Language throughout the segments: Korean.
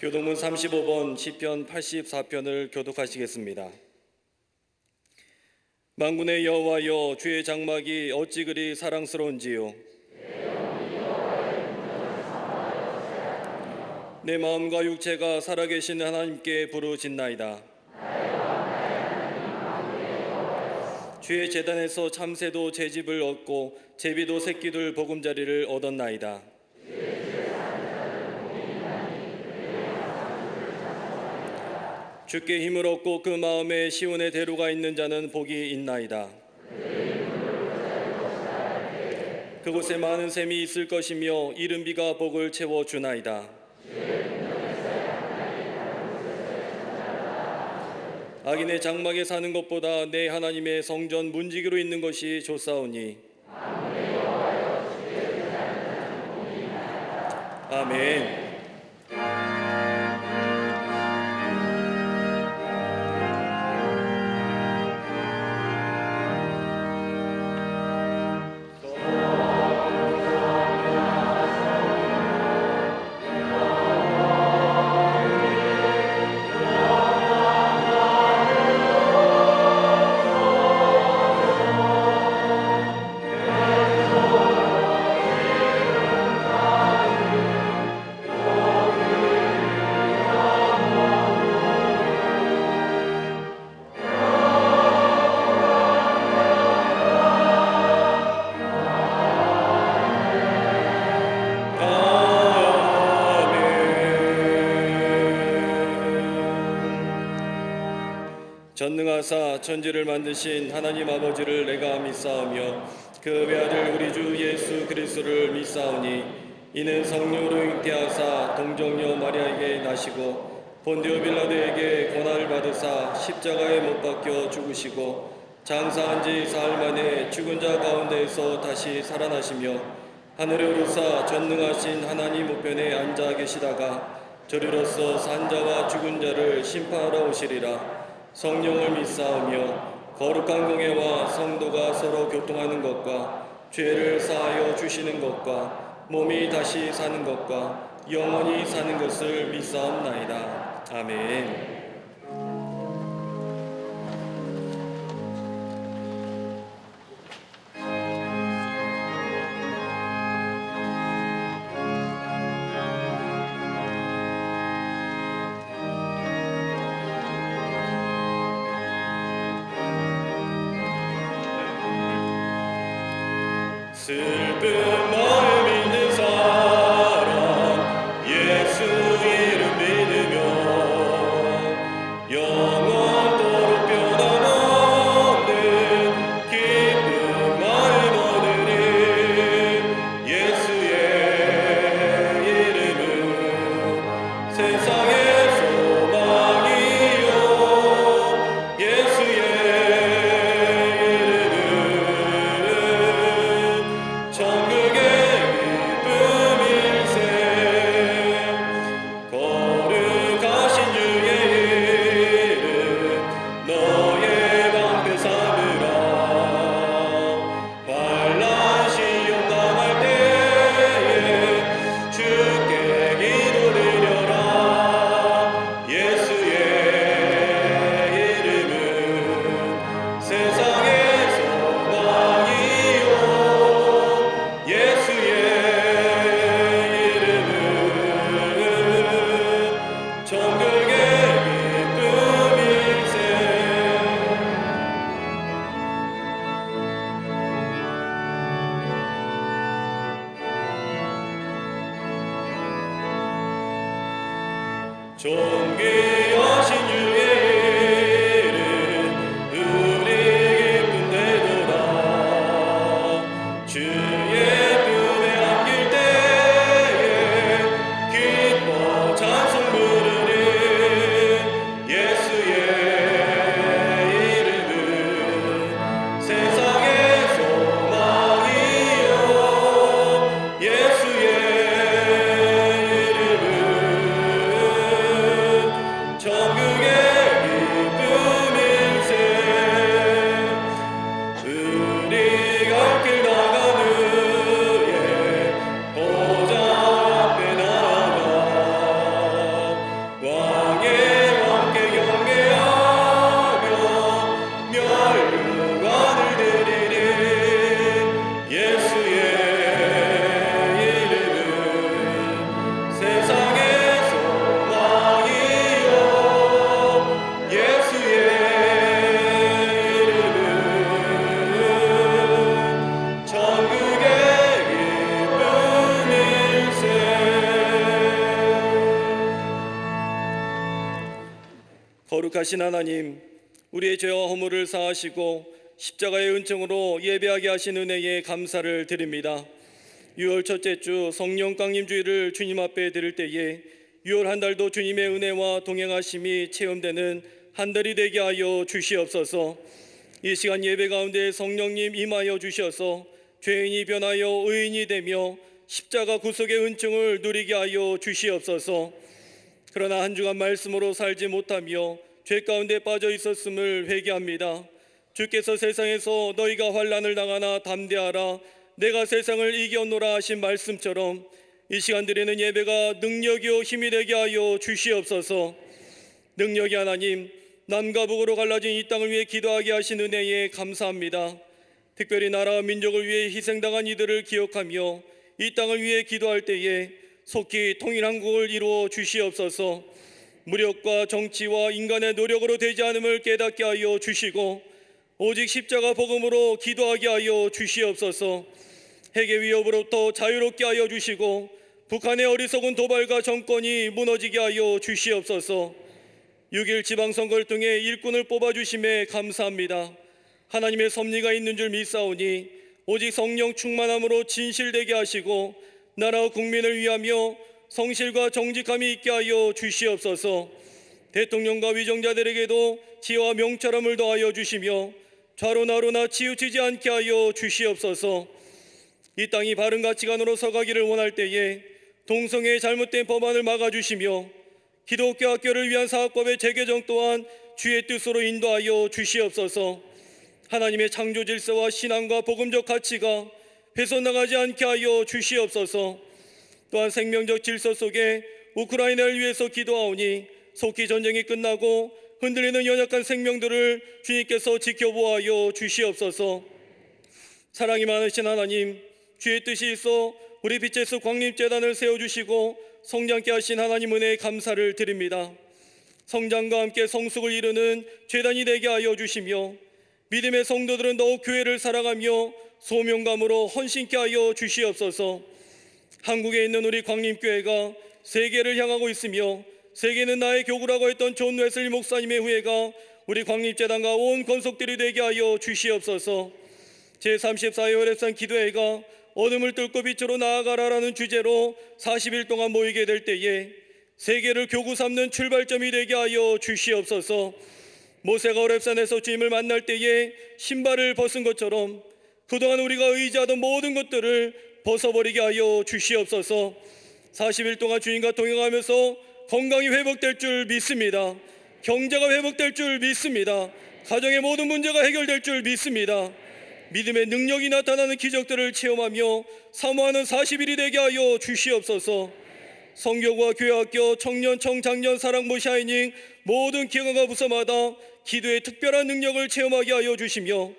교독문 35번 시편 84편을 교독하시겠습니다. 만군의 여호와여, 주의 장막이 어찌 그리 사랑스러운지요. 내 마음과 육체가 살아계신 하나님께 부르짖나이다. 주의 제단에서 참새도 제집을 얻고 제비도 새끼들 보금자리를 얻었나이다. 주께 힘을 얻고 그 마음에 시온의 대로가 있는 자는 복이 있나이다. 그곳에 많은 샘이 있을 것이며 이른 비가 복을 채워주나이다. 악인의 장막에 사는 것보다 내 하나님의 성전 문지기로 있는 것이 좋사오니. 아멘. 전능하사 천지를 만드신 하나님 아버지를 내가 믿사오며 그 외아들 우리 주 예수 그리스도를 믿사오니 이는 성령으로 잉태하사 동정녀 마리아에게 나시고 본디오 빌라도에게 고난을 받으사 십자가에 못 박혀 죽으시고 장사한 지 사흘 만에 죽은 자 가운데에서 다시 살아나시며 하늘에 오르사 전능하신 하나님 우편에 앉아 계시다가 저리로서 산 자와 죽은 자를 심판하러 오시리라. 성령을 믿사오며 거룩한 공회와 성도가 서로 교통하는 것과 죄를 사하여 주시는 것과 몸이 다시 사는 것과 영원히 사는 것을 믿사옵나이다. 아멘. 슬픈 마음 있는 사람 예수 이름 믿으며 영원토록 변함없는 기쁜 마음 얻으리. 예수의 이름은 세상의 소망이요 예수의 천국의 기쁨일세. 거룩하신 주의 이름 너의 방패 삼으라. 환난 시험 당할 때에 주께 기도드려라. 예수의 이름은 세상의 소망이요 예수의 이름은 천국의 기쁨일세. 존귀하신 주의 이름 우리 기쁜 되도다. 주의 품에 안길 때에 기뻐 찬송 부르리. 예수의 이름은 세상의 소망이요 예수의 이름은 거룩하신 하나님, 우리의 죄와 허물을 사하시고 십자가의 은총으로 예배하게 하신 은혜에 감사를 드립니다. 6월 첫째 주 성령 강림 주일을 주님 앞에 드릴 때에 6월 한 달도 주님의 은혜와 동행하심이 체험되는 한 달이 되게 하여 주시옵소서. 이 시간 예배 가운데 성령님 임하여 주셔서 죄인이 변하여 의인이 되며 십자가 구속의 은총을 누리게 하여 주시옵소서. 그러나 한 주간 말씀으로 살지 못하며 죄 가운데 빠져 있었음을 회개합니다. 주께서 세상에서 너희가 환난을 당하나 담대하라, 내가 세상을 이겼노라 하신 말씀처럼 이 시간 드리는 예배가 능력이요 힘이 되게 하여 주시옵소서. 능력이 하나님, 남과 북으로 갈라진 이 땅을 위해 기도하게 하신 은혜에 감사합니다. 특별히 나라와 민족을 위해 희생당한 이들을 기억하며 이 땅을 위해 기도할 때에 속히 통일한국을 이루어 주시옵소서. 무력과 정치와 인간의 노력으로 되지 않음을 깨닫게 하여 주시고 오직 십자가 복음으로 기도하게 하여 주시옵소서. 핵의 위협으로부터 자유롭게 하여 주시고 북한의 어리석은 도발과 정권이 무너지게 하여 주시옵소서. 6일 지방선거를 통해 일꾼을 뽑아주심에 감사합니다. 하나님의 섭리가 있는 줄 믿사오니 오직 성령 충만함으로 진실되게 하시고 나라와 국민을 위하며 성실과 정직함이 있게 하여 주시옵소서. 대통령과 위정자들에게도 지혜와 명철함을 더하여 주시며 좌로나로나 치우치지 않게 하여 주시옵소서. 이 땅이 바른 가치관으로 서가기를 원할 때에 동성애의 잘못된 법안을 막아주시며 기독교 학교를 위한 사학법의 재개정 또한 주의 뜻으로 인도하여 주시옵소서. 하나님의 창조 질서와 신앙과 복음적 가치가 훼손나가지 않게 하여 주시옵소서. 또한 생명적 질서 속에 우크라이나를 위해서 기도하오니 속히 전쟁이 끝나고 흔들리는 연약한 생명들을 주님께서 지켜보아여 주시옵소서. 사랑이 많으신 하나님, 주의 뜻이 있어 우리 빛의 숲 광림재단을 세워주시고 성장케 하신 하나님 은혜에 감사를 드립니다. 성장과 함께 성숙을 이루는 재단이 되게 하여 주시며 믿음의 성도들은 더욱 교회를 사랑하며 소명감으로 헌신케 하여 주시옵소서. 한국에 있는 우리 광림교회가 세계를 향하고 있으며 세계는 나의 교구라고 했던 존 웨슬리 목사님의 후예가 우리 광림재단과 온 권속들이 되게 하여 주시옵소서. 제34회 월요산 기도회가 어둠을 뚫고 빛으로 나아가라라는 주제로 40일 동안 모이게 될 때에 세계를 교구 삼는 출발점이 되게 하여 주시옵소서. 모세가 호렙산에서 주님을 만날 때에 신발을 벗은 것처럼 그동안 우리가 의지하던 모든 것들을 벗어버리게 하여 주시옵소서. 40일 동안 주님과 동행하면서 건강이 회복될 줄 믿습니다. 경제가 회복될 줄 믿습니다. 가정의 모든 문제가 해결될 줄 믿습니다. 믿음의 능력이 나타나는 기적들을 체험하며 사모하는 40일이 되게 하여 주시옵소서. 성교구와 교회학교, 청년, 청장년, 사랑부, 샤이닝 모든 기관과 부서마다 기도의 특별한 능력을 체험하게 하여 주시며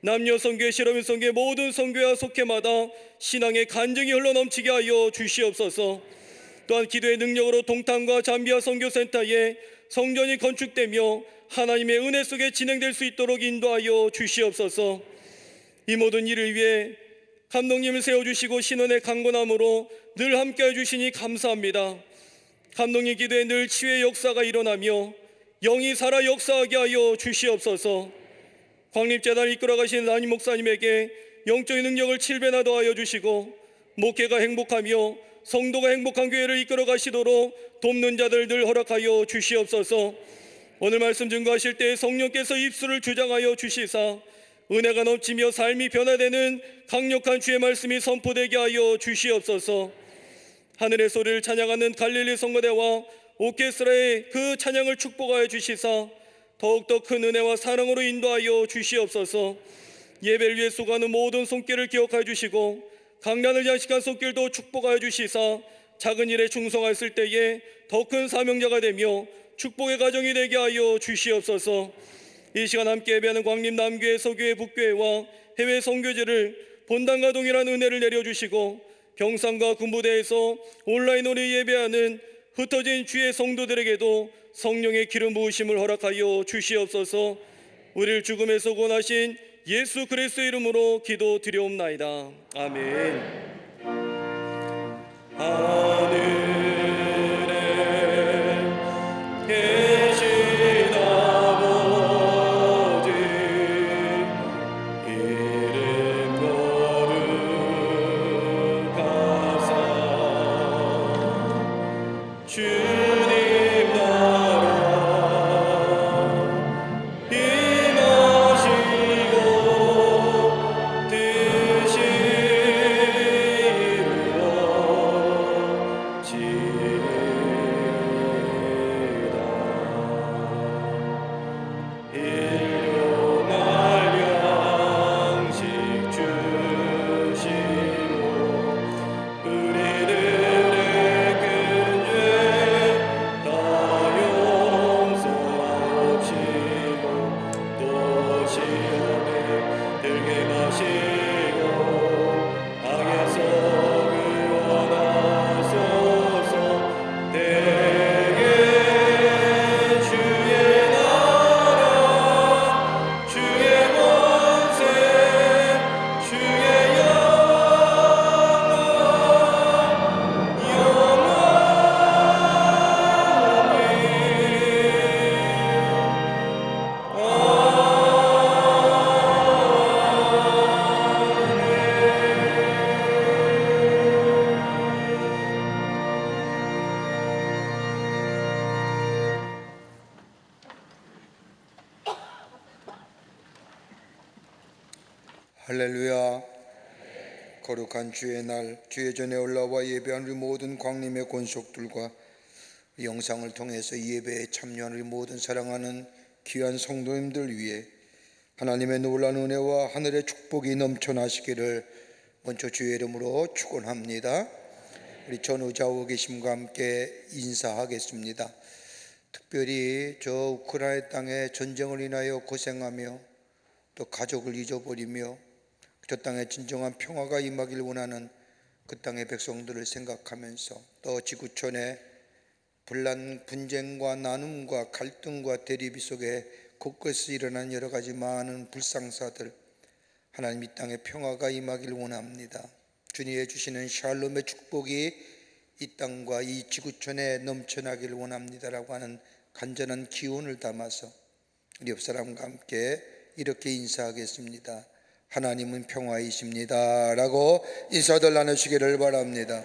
남녀 선교회, 실업인 선교회 모든 선교회와 속회마다 신앙의 간증이 흘러넘치게 하여 주시옵소서. 또한 기도의 능력으로 동탄과 잠비아 선교센터에 성전이 건축되며 하나님의 은혜 속에 진행될 수 있도록 인도하여 주시옵소서. 이 모든 일을 위해 감독님을 세워주시고 신원의 강건함으로 늘 함께해 주시니 감사합니다. 감독님 기도에 늘 치유의 역사가 일어나며 영이 살아 역사하게 하여 주시옵소서. 광림재단을 이끌어가신 담임 목사님에게 영적인 능력을 7배나 더하여 주시고 목회가 행복하며 성도가 행복한 교회를 이끌어가시도록 돕는 자들 늘 허락하여 주시옵소서. 오늘 말씀 증거하실 때 성령께서 입술을 주장하여 주시사 은혜가 넘치며 삶이 변화되는 강력한 주의 말씀이 선포되게 하여 주시옵소서. 하늘의 소리를 찬양하는 갈릴리 성거대와 오케스트라의 그 찬양을 축복하여 주시사 더욱더 큰 은혜와 사랑으로 인도하여 주시옵소서. 예배를 위해 수고하는 모든 손길을 기억하여 주시고 강단을 장식한 손길도 축복하여 주시사 작은 일에 충성하였을 때에 더 큰 사명자가 되며 축복의 가정이 되게 하여 주시옵소서. 이 시간 함께 예배하는 광림 남교회, 서교회, 북교회와 해외 선교지를 본당과 동일한 은혜를 내려주시고 병상과 군부대에서 온라인으로 예배하는 흩어진 주의 성도들에게도 성령의 기름 부으심을 허락하여 주시옵소서. 우리를 죽음에서 구원하신 예수 그리스도의 이름으로 기도드리옵나이다. 아멘. 하늘에 계신 할렐루야. 거룩한 주의 날, 주의 전에 올라와 예배한 우리 모든 광림의 권속들과 이 영상을 통해서 이 예배에 참여한 우리 모든 사랑하는 귀한 성도님들 위해 하나님의 놀라운 은혜와 하늘의 축복이 넘쳐나시기를 먼저 주의 이름으로 축원합니다. 우리 전우좌우 계심과 함께 인사하겠습니다. 특별히 저 우크라이나 땅의 전쟁을 인하여 고생하며 또 가족을 잊어버리며 저 땅에 진정한 평화가 임하길 원하는 그 땅의 백성들을 생각하면서 또 지구촌의 분쟁과 나눔과 갈등과 대립 속에 곳곳에서 일어난 여러 가지 많은 불상사들, 하나님 이 땅에 평화가 임하길 원합니다. 주님이 해주시는 샬롬의 축복이 이 땅과 이 지구촌에 넘쳐나길 원합니다라고 하는 간절한 기원을 담아서 우리 옆사람과 함께 이렇게 인사하겠습니다. 하나님은 평화이십니다 라고 인사들 나누시기를 바랍니다.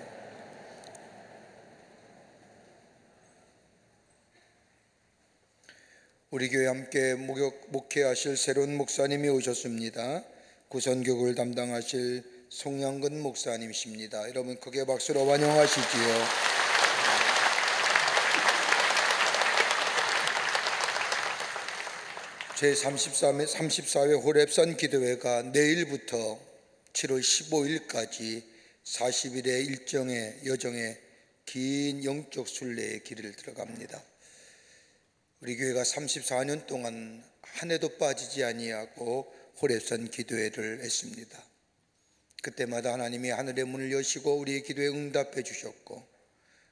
우리 교회 함께 목회하실 새로운 목사님이 오셨습니다. 구선교육을 담당하실 송양근 목사님이십니다. 여러분 크게 박수로 환영하시지요. 제34회 호렙산 기도회가 내일부터 7월 15일까지 40일의 일정의 여정에 긴 영적 순례의 길을 들어갑니다. 우리 교회가 34년 동안 한 해도 빠지지 아니하고 호렙산 기도회를 했습니다. 그때마다 하나님이 하늘의 문을 여시고 우리의 기도에 응답해 주셨고,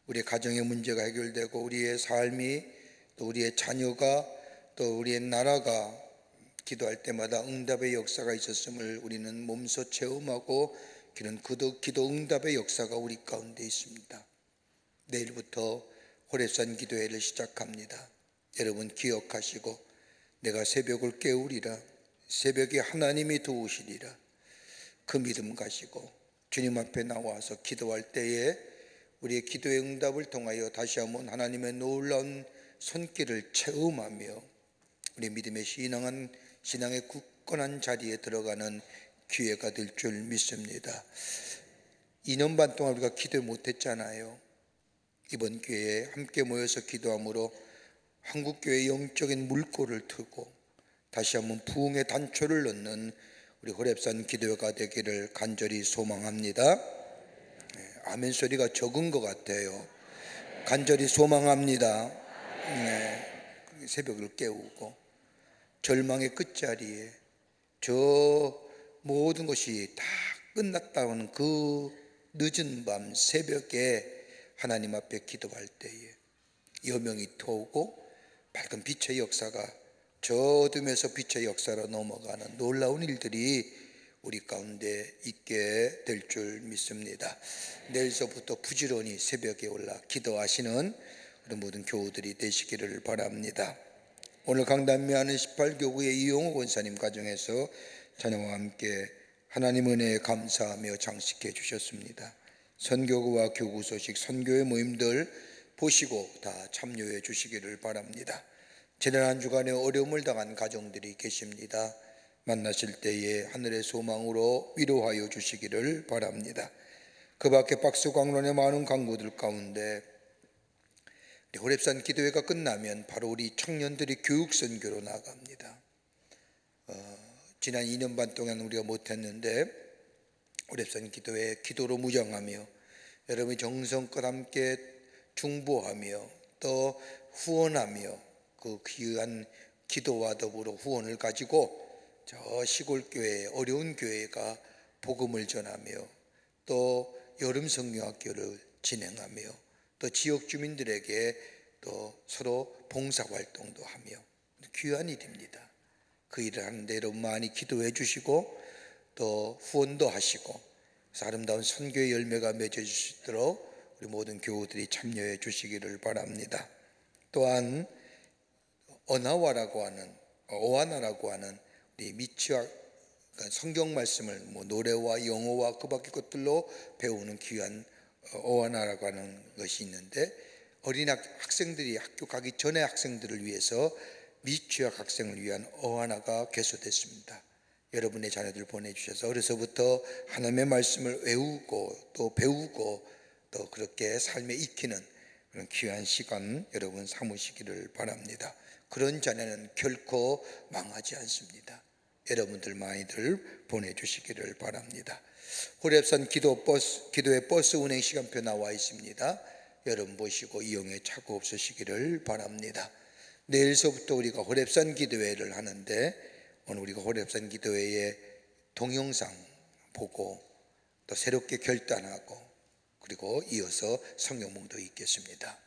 우리의 가정의 문제가 해결되고 우리의 삶이 또 우리의 자녀가 또 우리의 나라가 기도할 때마다 응답의 역사가 있었음을 우리는 몸소 체험하고 그런 기도 응답의 역사가 우리 가운데 있습니다. 내일부터 호렙산 기도회를 시작합니다. 여러분 기억하시고 내가 새벽을 깨우리라, 새벽에 하나님이 도우시리라, 그 믿음 가지고 주님 앞에 나와서 기도할 때에 우리의 기도의 응답을 통하여 다시 한번 하나님의 놀라운 손길을 체험하며 우리 믿음의 신앙의 굳건한 자리에 들어가는 기회가 될 줄 믿습니다. 2년 반 동안 우리가 기도 못했잖아요. 이번 기회에 함께 모여서 기도함으로 한국교회의 영적인 물꼬를 트고 다시 한번 부흥의 단초를 넣는 우리 호렙산 기도회가 되기를 간절히 소망합니다. 아멘 소리가 적은 것 같아요. 간절히 소망합니다. 새벽을 깨우고 절망의 끝자리에 저 모든 것이 다 끝났다는 그 늦은 밤 새벽에 하나님 앞에 기도할 때에 여명이 터오고 밝은 빛의 역사가 저 어둠에서 빛의 역사로 넘어가는 놀라운 일들이 우리 가운데 있게 될 줄 믿습니다. 내일서부터 부지런히 새벽에 올라 기도하시는 우리 모든 교우들이 되시기를 바랍니다. 오늘 강단미하는 18교구의 이용호 권사님 가정에서 자녀와 함께 하나님 은혜에 감사하며 장식해 주셨습니다. 선교구와 교구 소식, 선교회 모임들 보시고 다 참여해 주시기를 바랍니다. 지난 한 주간에 어려움을 당한 가정들이 계십니다. 만나실 때에 하늘의 소망으로 위로하여 주시기를 바랍니다. 그 밖에 박수광론의 많은 강구들 가운데 호렙산 기도회가 끝나면 바로 우리 청년들이 교육선교로 나갑니다. 지난 2년 반 동안 우리가 못했는데 호렙산 기도회 기도로 무장하며 여러분이 정성껏 함께 중보하며 또 후원하며 그 귀한 기도와 더불어 후원을 가지고 저 시골 교회, 어려운 교회가 복음을 전하며 또 여름 성경학교를 진행하며 또 지역 주민들에게 또 서로 봉사활동도 하며 귀한 일입니다. 그 일을 하는데 여러분 많이 기도해 주시고 또 후원도 하시고 아름다운 선교의 열매가 맺어질 수 있도록 우리 모든 교우들이 참여해 주시기를 바랍니다. 또한 어나와라고 하는 어하나라고 하는 우리 미취학 성경 말씀을 노래와 영어와 그 밖의 것들로 배우는 귀한 어하나라고 하는 것이 있는데 어린 학생들이 학교 가기 전에 학생들을 위해서 미취학 학생을 위한 어하나가 개소됐습니다. 여러분의 자녀들 보내주셔서 어려서부터 하나님의 말씀을 외우고 또 배우고 또 그렇게 삶에 익히는 그런 귀한 시간 여러분 삼으시기를 바랍니다. 그런 자녀는 결코 망하지 않습니다. 여러분들 많이들 보내주시기를 바랍니다. 호렙산 기도회 버스 운행 시간표 나와 있습니다. 여러분 보시고 이용에 착오 없으시기를 바랍니다. 내일서부터 우리가 호렙산 기도회를 하는데 오늘 우리가 호렙산 기도회의 동영상 보고 또 새롭게 결단하고 그리고 이어서 성경 몽도 읽겠습니다.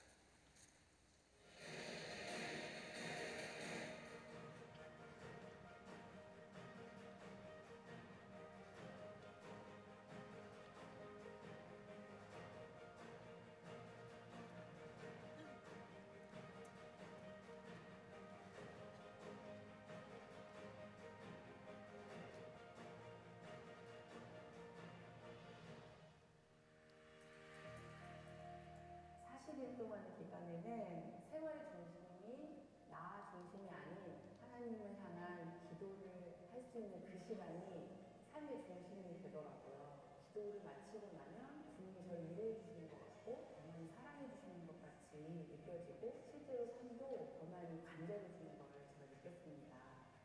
동안의 기간에는 생활의 중심이 나 중심이 아닌 하나님을 향한 기도를 할 수 있는 그 시간이 삶의 중심이 되더라고요. 기도를 마치고 나면 주님이 저를 위로해 주시는 것 같고 더 많이 사랑해 주시는 것 같이 느껴지고 실제로 삶도 더 많이 간절해 주는 것을 제가 느꼈습니다.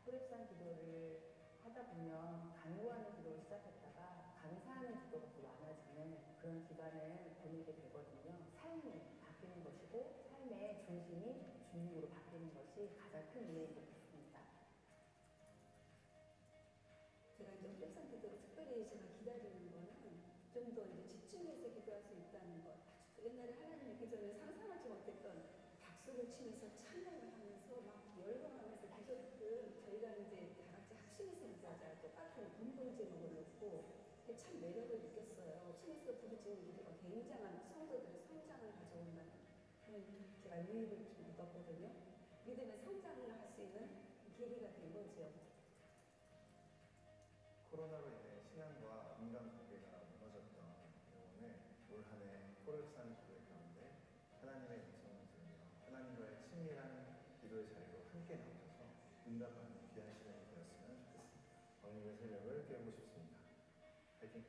호렙산 기도를 하다 보면 간구하는 기도를 시작했다가 감사하는 기도가 또 많아지는 그런 기간을 보내게 되거든요. 삶이 바뀌는 것이고 삶의 중심이 주님으로 바뀌는 것이 가장 큰 의미인 것 같습니다. 제가 이제 호렙산 기도를 특별히 제가 기다리는 거는 좀 더 이제 집중해서 기도할 수 있다는 것. 옛날에 하나님 있기 전에 상상하지 못했던 박수를 치면서 찬양을 하면서 막 열광하면서 기도했던 저희가 이제 다 같이 합심해서 인자자 똑같은 공동 제목을 놓고 참 매력을 느꼈어요. 합심해서 부르짖는 기도가 굉장한 성도들의 성장을 가져온다는 그런 제가 의미를 좀 얻었거든요. 믿음의 성장을 할 수 있는 계기가 된 거죠. 코로나로 인해 신앙과 인간관계가 무너졌던 영혼의 올 한 해 호렙산 기도회 가운데 하나님의 음성을 들으며 하나님과의 친밀한 기도의 자리로 함께 나오셔서 응답하는 귀한 시간이 되었으면 좋겠습니다. 어머님의 새벽을 깨우고 싶습니다. 파이팅!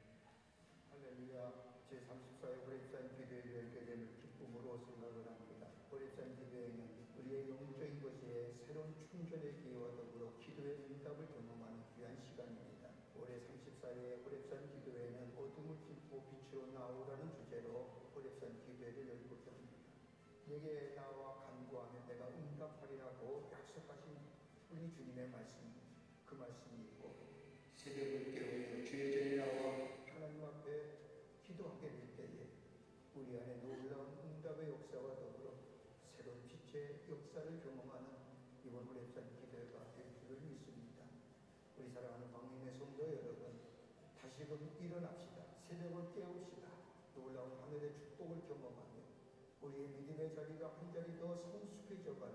할렐루야. 제34회 호렙산 기도회를 열게 됨을 기쁨으로 생각을 합니다. 호렙산 기도회는 우리의 영적인 것에 새로운 충전의 기회와 더불어 기도의 응답을 경험하는 귀한 시간입니다. 올해 34회 호렙산 기도회는 어둠을 딛고 빛으로 나오라는 주제로 호렙산 기도회를 열고 있습니다. 내게 나와 간구하면 내가 응답하리라고 약속하신 우리 주님의 말씀, 그 말씀이 있고 새벽을 깨우며 주의 전에 나와 하나님 앞에 기도하게 될 때에 우리 안에 놀라운 응답의 역사와 더불어 새로운 빛의 역사를 경험하는 이번 호렙산 기도회가 될 줄을 믿습니다. 우리 사랑하는 광림의 성도 여러분, 다시금 일어납시다. 새벽을 깨웁시다. 놀라운 하늘의 축복을 경험하며 우리의 믿음의 자리가 한 자리 더 성숙해져가는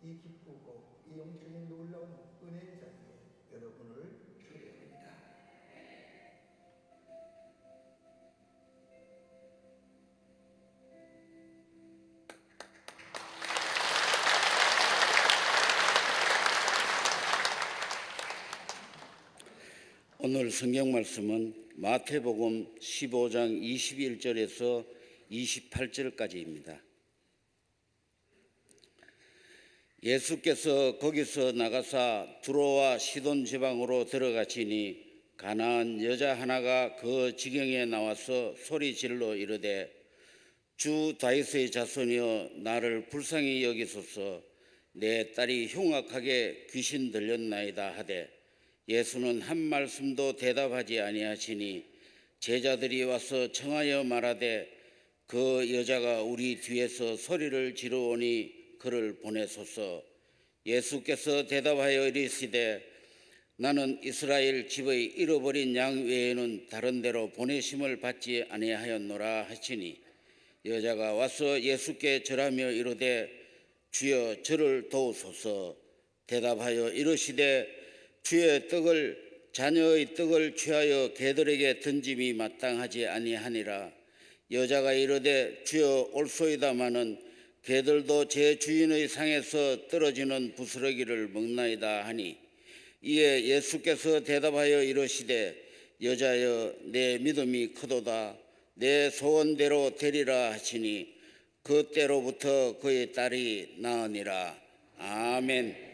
이 기쁘고 이 영적인 놀라운 은혜의 자리에 여러분을 초대합니다. 오늘 성경 말씀은 마태복음 15장 21절에서 28절까지입니다. 예수께서 거기서 나가사 두로와 시돈 지방으로 들어가시니 가나안 여자 하나가 그 지경에 나와서 소리 질러 이르되 주 다윗의 자손이여 나를 불쌍히 여기소서 내 딸이 흉악하게 귀신 들렸나이다 하되 예수는 한 말씀도 대답하지 아니하시니 제자들이 와서 청하여 말하되 그 여자가 우리 뒤에서 소리를 지르오니 그를 보내소서. 예수께서 대답하여 이르시되 나는 이스라엘 집의 잃어버린 양 외에는 다른 데로 보내심을 받지 아니하였노라 하시니 여자가 와서 예수께 절하며 이르되 주여 저를 도우소서. 대답하여 이르시되 주의 떡을 자녀의 떡을 취하여 개들에게 던짐이 마땅하지 아니하니라. 여자가 이르되 주여 옳소이다마는 개들도 제 주인의 상에서 떨어지는 부스러기를 먹나이다 하니 이에 예수께서 대답하여 이르시되 여자여 내 믿음이 크도다 내 소원대로 되리라 하시니 그때로부터 그의 딸이 나으니라. 아멘.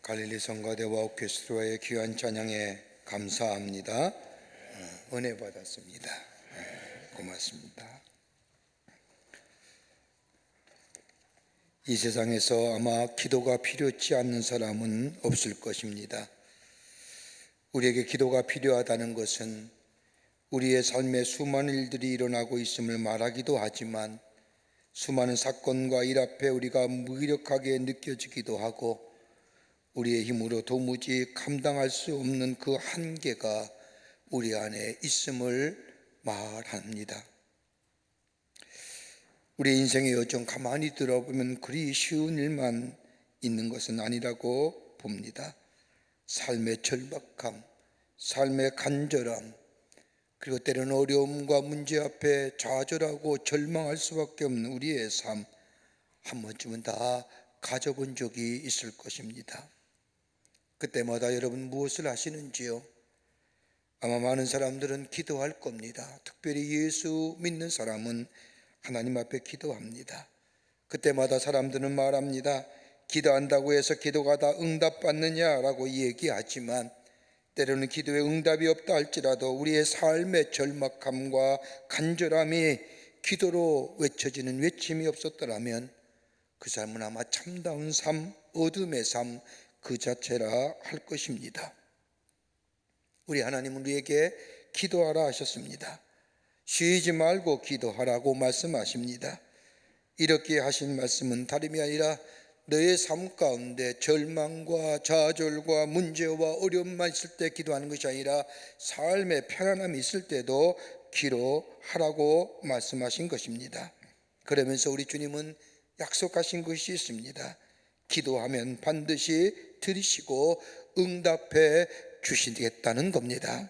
갈릴리 성가대와 오케스트라의 귀한 찬양에 감사합니다. 은혜 받았습니다. 고맙습니다. 이 세상에서 아마 기도가 필요치 않는 사람은 없을 것입니다. 우리에게 기도가 필요하다는 것은 우리의 삶에 수많은 일들이 일어나고 있음을 말하기도 하지만 수많은 사건과 일 앞에 우리가 무기력하게 느껴지기도 하고 우리의 힘으로 도무지 감당할 수 없는 그 한계가 우리 안에 있음을 말합니다. 우리 인생의 여정 가만히 들어보면 그리 쉬운 일만 있는 것은 아니라고 봅니다. 삶의 절박함, 삶의 간절함, 그리고 때로는 어려움과 문제 앞에 좌절하고 절망할 수밖에 없는 우리의 삶, 한 번쯤은 다 가져본 적이 있을 것입니다. 그때마다 여러분 무엇을 하시는지요? 아마 많은 사람들은 기도할 겁니다. 특별히 예수 믿는 사람은 하나님 앞에 기도합니다. 그때마다 사람들은 말합니다. 기도한다고 해서 기도가 다 응답받느냐라고 얘기하지만 때로는 기도에 응답이 없다 할지라도 우리의 삶의 절박함과 간절함이 기도로 외쳐지는 외침이 없었더라면 그 삶은 아마 참다운 삶, 어둠의 삶 그 자체라 할 것입니다. 우리 하나님은 우리에게 기도하라 하셨습니다. 쉬지 말고 기도하라고 말씀하십니다. 이렇게 하신 말씀은 다름이 아니라 너의 삶 가운데 절망과 좌절과 문제와 어려움만 있을 때 기도하는 것이 아니라 삶의 편안함이 있을 때도 기도하라고 말씀하신 것입니다. 그러면서 우리 주님은 약속하신 것이 있습니다. 기도하면 반드시 들으시고 응답해 주시겠다는 겁니다.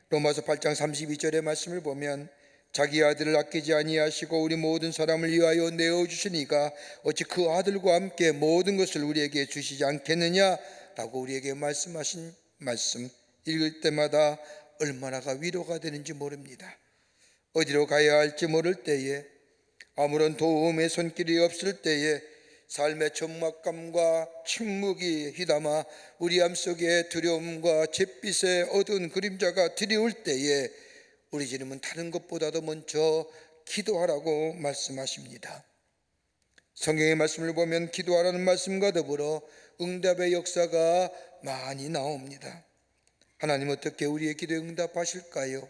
로마서 8장 32절의 말씀을 보면 자기 아들을 아끼지 아니하시고 우리 모든 사람을 위하여 내어주시니까 어찌 그 아들과 함께 모든 것을 우리에게 주시지 않겠느냐라고 우리에게 말씀하신 말씀 읽을 때마다 얼마나가 위로가 되는지 모릅니다. 어디로 가야 할지 모를 때에, 아무런 도움의 손길이 없을 때에, 삶의 적막감과 침묵이 휘담아 우리 암속에 두려움과 잿빛의 어두운 그림자가 드리울 때에 우리 주님은 다른 것보다도 먼저 기도하라고 말씀하십니다. 성경의 말씀을 보면 기도하라는 말씀과 더불어 응답의 역사가 많이 나옵니다. 하나님 어떻게 우리의 기도에 응답하실까요?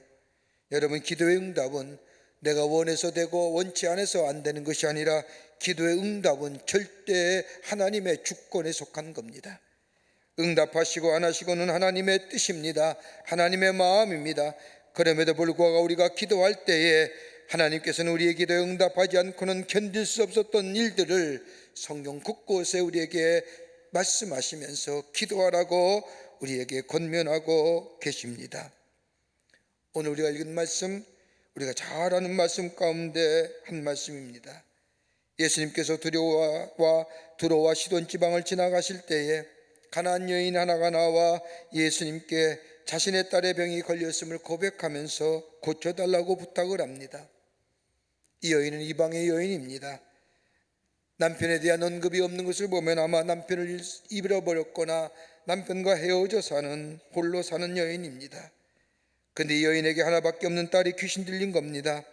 여러분, 기도의 응답은 내가 원해서 되고 원치 않아서 안 되는 것이 아니라 기도의 응답은 절대 하나님의 주권에 속한 겁니다. 응답하시고 안 하시고는 하나님의 뜻입니다. 하나님의 마음입니다. 그럼에도 불구하고 우리가 기도할 때에 하나님께서는 우리의 기도에 응답하지 않고는 견딜 수 없었던 일들을 성경 곳곳에 우리에게 말씀하시면서 기도하라고 우리에게 권면하고 계십니다. 오늘 우리가 읽은 말씀, 우리가 잘 아는 말씀 가운데 한 말씀입니다. 예수님께서 두로와 시돈 지방을 지나가실 때에 가나안 여인 하나가 나와 예수님께 자신의 딸의 병이 걸렸음을 고백하면서 고쳐달라고 부탁을 합니다. 이 여인은 이방의 여인입니다. 남편에 대한 언급이 없는 것을 보면 아마 남편을 잃어버렸거나 남편과 헤어져 사는, 홀로 사는 여인입니다. 그런데 이 여인에게 하나밖에 없는 딸이 귀신 들린 겁니다.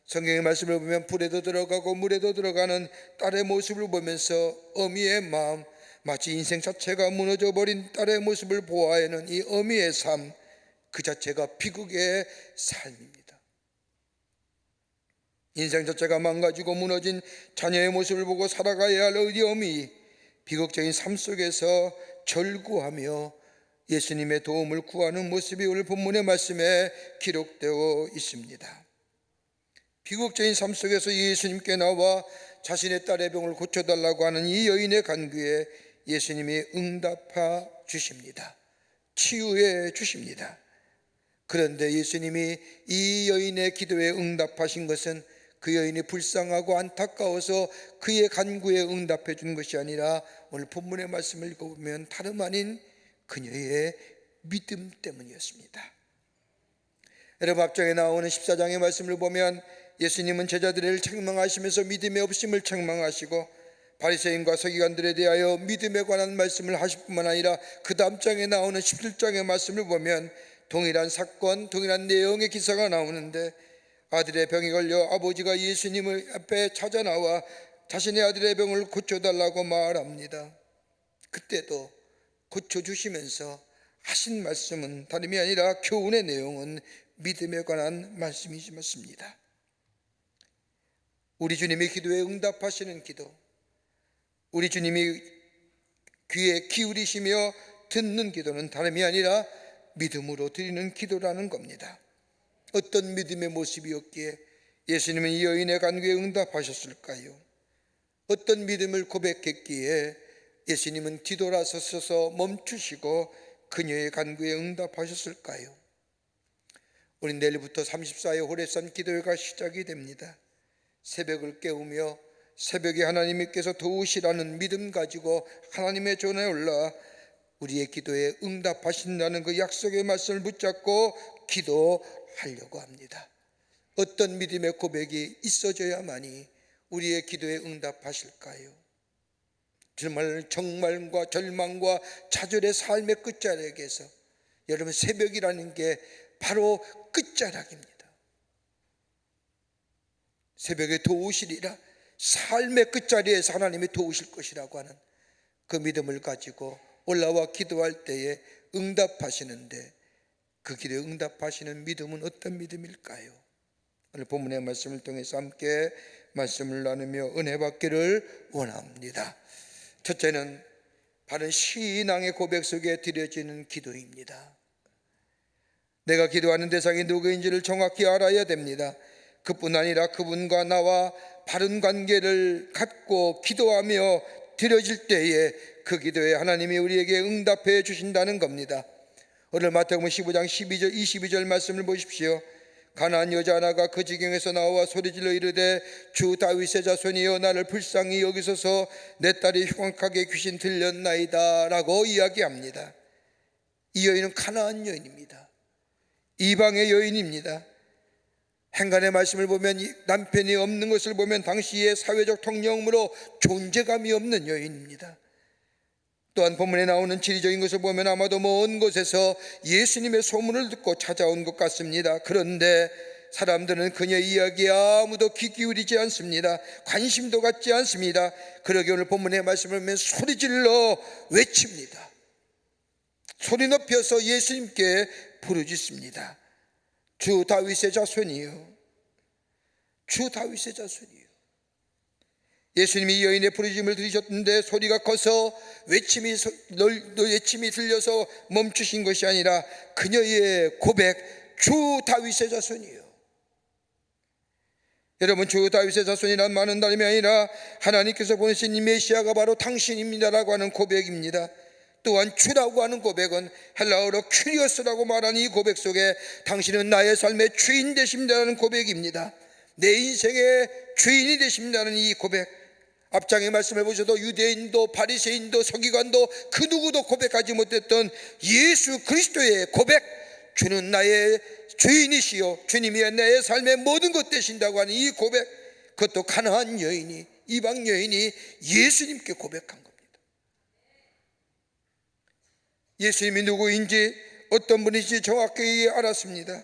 성경의 말씀을 보면 불에도 들어가고 물에도 들어가는 딸의 모습을 보면서 어미의 마음, 마치 인생 자체가 무너져 버린 딸의 모습을 보아하는 이 어미의 삶, 그 자체가 비극의 삶입니다. 인생 자체가 망가지고 무너진 자녀의 모습을 보고 살아가야 할 이 어미, 비극적인 삶 속에서 절구하며 예수님의 도움을 구하는 모습이 오늘 본문의 말씀에 기록되어 있습니다. 비극적인 삶 속에서 예수님께 나와 자신의 딸의 병을 고쳐달라고 하는 이 여인의 간구에 예수님이 응답해 주십니다. 치유해 주십니다. 그런데 예수님이 이 여인의 기도에 응답하신 것은 그 여인이 불쌍하고 안타까워서 그의 간구에 응답해 준 것이 아니라 오늘 본문의 말씀을 읽어보면 다름 아닌 그녀의 믿음 때문이었습니다. 여러분, 앞장에 나오는 14장의 말씀을 보면 예수님은 제자들을 책망하시면서 믿음의 없음을 책망하시고 바리새인과 서기관들에 대하여 믿음에 관한 말씀을 하실 뿐만 아니라 그 다음 장에 나오는 17장의 말씀을 보면 동일한 사건, 동일한 내용의 기사가 나오는데 아들의 병이 걸려 아버지가 예수님을 앞에 찾아 나와 자신의 아들의 병을 고쳐달라고 말합니다. 그때도 고쳐주시면서 하신 말씀은 다름이 아니라 교훈의 내용은 믿음에 관한 말씀이십니다. 우리 주님이 기도에 응답하시는 기도, 우리 주님이 귀에 기울이시며 듣는 기도는 다름이 아니라 믿음으로 드리는 기도라는 겁니다. 어떤 믿음의 모습이었기에 예수님은 이 여인의 간구에 응답하셨을까요? 어떤 믿음을 고백했기에 예수님은 뒤돌아서서 멈추시고 그녀의 간구에 응답하셨을까요? 우리 내일부터 34회 호렙산 기도회가 시작이 됩니다. 새벽을 깨우며 새벽에 하나님께서 도우시라는 믿음 가지고 하나님의 전에 올라 우리의 기도에 응답하신다는 그 약속의 말씀을 붙잡고 기도하려고 합니다. 어떤 믿음의 고백이 있어져야만이 우리의 기도에 응답하실까요? 정말 정말과 절망과 좌절의 삶의 끝자락에서 여러분 새벽이라는 게 바로 끝자락입니다. 새벽에 도우시리라, 삶의 끝자리에서 하나님이 도우실 것이라고 하는 그 믿음을 가지고 올라와 기도할 때에 응답하시는데, 그 길에 응답하시는 믿음은 어떤 믿음일까요? 오늘 본문의 말씀을 통해서 함께 말씀을 나누며 은혜 받기를 원합니다. 첫째는 바른 신앙의 고백 속에 드려지는 기도입니다. 내가 기도하는 대상이 누구인지를 정확히 알아야 됩니다. 그뿐 아니라 그분과 나와 바른 관계를 갖고 기도하며 드려질 때에 그 기도에 하나님이 우리에게 응답해 주신다는 겁니다. 오늘 마태복음 15장 12절 22절 말씀을 보십시오. 가난한 여자 하나가 그 지경에서 나와 소리질러 이르되 주 다윗의 자손이여 나를 불쌍히 여기소서, 내 딸이 흉악하게 귀신 들렸나이다 라고 이야기합니다. 이 여인은 가난한 여인입니다. 이방의 여인입니다. 행간의 말씀을 보면 남편이 없는 것을 보면 당시의 사회적 통념으로 존재감이 없는 여인입니다. 또한 본문에 나오는 지리적인 것을 보면 아마도 먼 곳에서 예수님의 소문을 듣고 찾아온 것 같습니다. 그런데 사람들은 그녀의 이야기에 아무도 귀 기울이지 않습니다. 관심도 갖지 않습니다. 그러기에 오늘 본문의 말씀을 보면 소리질러 외칩니다. 소리 높여서 예수님께 부르짖습니다. 주 다윗의 자손이요, 주 다윗의 자손이요. 예수님이 이 여인의 부르짖음을 들으셨는데 소리가 커서 외침이 들려서 멈추신 것이 아니라 그녀의 고백, 주 다윗의 자손이요. 여러분, 주 다윗의 자손이란 많은 단임이 아니라 하나님께서 보내신 이 메시아가 바로 당신입니다라고 하는 고백입니다. 또한 주라고 하는 고백은 헬라어로 큐리오스라고 말하는 이 고백 속에 당신은 나의 삶의 주인 되십니다라는 고백입니다. 내 인생의 주인이 되십니다라는 이 고백, 앞장의 말씀을 보셔도 유대인도 바리새인도 서기관도 그 누구도 고백하지 못했던 예수 그리스도의 고백, 주는 나의 주인이시요 주님이 내 삶의 모든 것 되신다고 하는 이 고백, 그것도 가난한 여인이, 이방 여인이 예수님께 고백한 겁니다. 예수님이 누구인지 어떤 분인지 정확히 알았습니다.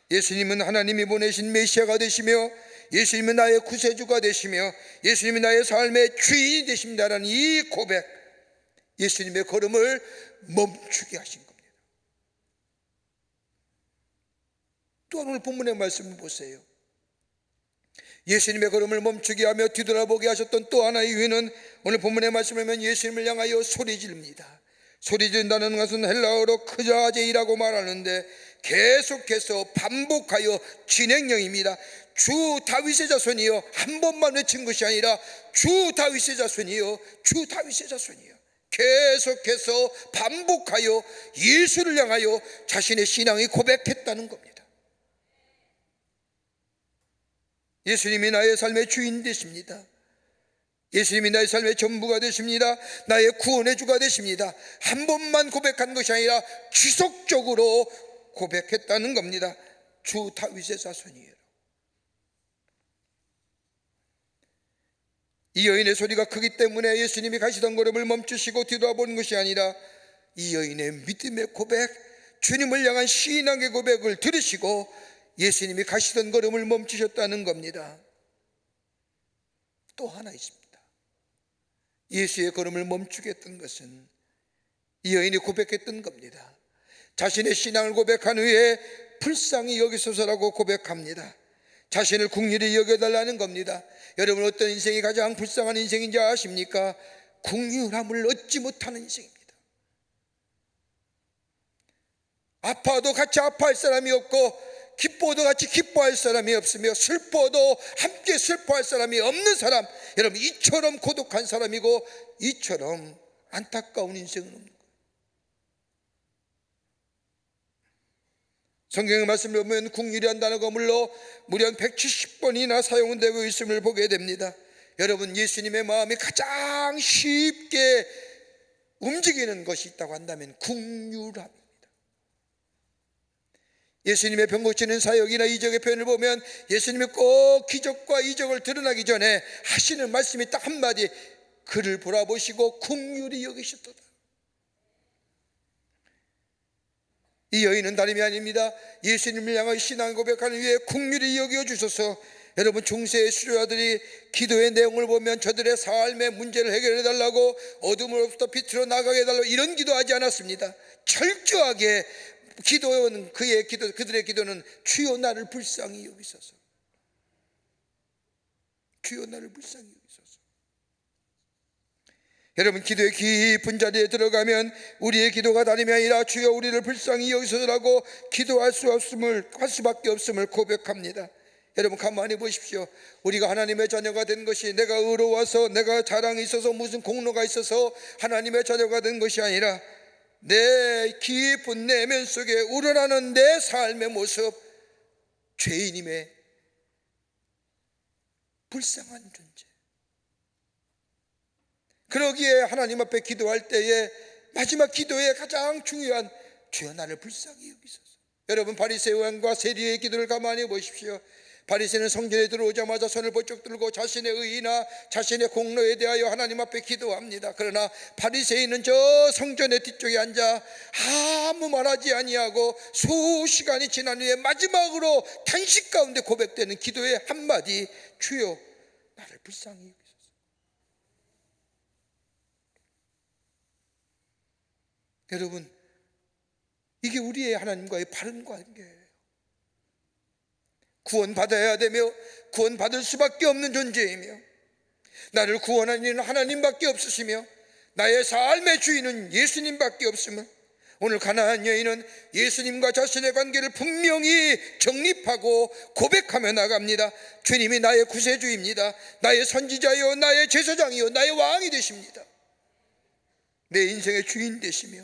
예수님은 하나님이 보내신 메시아가 되시며 예수님은 나의 구세주가 되시며 예수님이 나의 삶의 주인이 되십니다라는 이 고백, 예수님의 걸음을 멈추게 하신 겁니다. 또한 오늘 본문의 말씀을 보세요. 예수님의 걸음을 멈추게 하며 뒤돌아보게 하셨던 또 하나의 이유는 오늘 본문의 말씀을 보면 예수님을 향하여 소리지릅니다. 소리지른다는 것은 헬라어로 크자제이라고 말하는데 계속해서 반복하여 진행형입니다. 주 다윗의 자손이여, 한 번만 외친 것이 아니라 주 다윗의 자손이여, 주 다윗의 자손이여, 계속해서 반복하여 예수를 향하여 자신의 신앙이 고백했다는 겁니다. 예수님이 나의 삶의 주인 되십니다. 예수님이 나의 삶의 전부가 되십니다. 나의 구원의 주가 되십니다. 한 번만 고백한 것이 아니라 지속적으로 고백했다는 겁니다. 주 다윗의 자손이에요. 이 여인의 소리가 크기 때문에 예수님이 가시던 걸음을 멈추시고 뒤돌아보는 것이 아니라 이 여인의 믿음의 고백, 주님을 향한 신앙의 고백을 들으시고 예수님이 가시던 걸음을 멈추셨다는 겁니다. 또 하나 있습니다. 예수의 걸음을 멈추게 했던 것은 이 여인이 고백했던 겁니다. 자신의 신앙을 고백한 후에 불쌍히 여기소서라고 고백합니다. 자신을 긍휼히 여겨달라는 겁니다. 여러분, 어떤 인생이 가장 불쌍한 인생인지 아십니까? 긍휼함을 얻지 못하는 인생입니다. 아파도 같이 아파할 사람이 없고 기뻐도 같이 기뻐할 사람이 없으며 슬퍼도 함께 슬퍼할 사람이 없는 사람, 여러분, 이처럼 고독한 사람이고 이처럼 안타까운 인생은 없는 거예요. 성경의 말씀을 보면 긍휼이란 단어가 무려 170번이나 사용되고 있음을 보게 됩니다. 여러분, 예수님의 마음이 가장 쉽게 움직이는 것이 있다고 한다면 긍휼함입니다. 예수님의 병 고치는 사역이나 이적의 표현을 보면 예수님이 꼭 기적과 이적을 드러나기 전에 하시는 말씀이 딱 한마디, 그를 보라보시고 긍휼히 여기셨도다. 이 여인은 다름이 아닙니다. 예수님을 향하여 신앙 고백하는 위에 긍휼히 여겨주셔서, 여러분 중세의 수료자들이 기도의 내용을 보면 저들의 삶의 문제를 해결해 달라고, 어둠으로부터 빛으로 나가게 해달라고 이런 기도하지 않았습니다. 철저하게 기도는 그들의 기도는 주여 나를 불쌍히 여기소서, 주여 나를 불쌍히 여기소서. 여러분 기도의 깊은 자리에 들어가면 우리의 기도가 다름이 아니라 주여 우리를 불쌍히 여기소서라고 기도할 수밖에 없음을 고백합니다. 여러분 가만히 보십시오. 우리가 하나님의 자녀가 된 것이 내가 의로워서, 내가 자랑이 있어서, 무슨 공로가 있어서 하나님의 자녀가 된 것이 아니라, 내 깊은 내면 속에 우러나는 내 삶의 모습, 죄인임의 불쌍한 존재. 그러기에 하나님 앞에 기도할 때에 마지막 기도의 가장 중요한 주여 나를 불쌍히 여기소서. 여러분 바리새인과 세리의 기도를 가만히 보십시오. 바리새인은 성전에 들어오자마자 손을 번쩍 들고 자신의 의나 자신의 공로에 대하여 하나님 앞에 기도합니다. 그러나 바리새인은 저 성전의 뒤쪽에 앉아 아무 말하지 아니하고 수시간이 지난 후에 마지막으로 탄식 가운데 고백되는 기도의 한마디, 주여 나를 불쌍히 여기소서. 여러분 이게 우리의 하나님과의 바른 관계예요. 구원받아야 되며 구원받을 수밖에 없는 존재이며, 나를 구원하는 이는 하나님밖에 없으시며 나의 삶의 주인은 예수님밖에 없음을, 오늘 가나안 여인은 예수님과 자신의 관계를 분명히 정립하고 고백하며 나갑니다. 주님이 나의 구세주입니다. 나의 선지자요, 나의 제사장이요, 나의 왕이 되십니다. 내 인생의 주인 되시며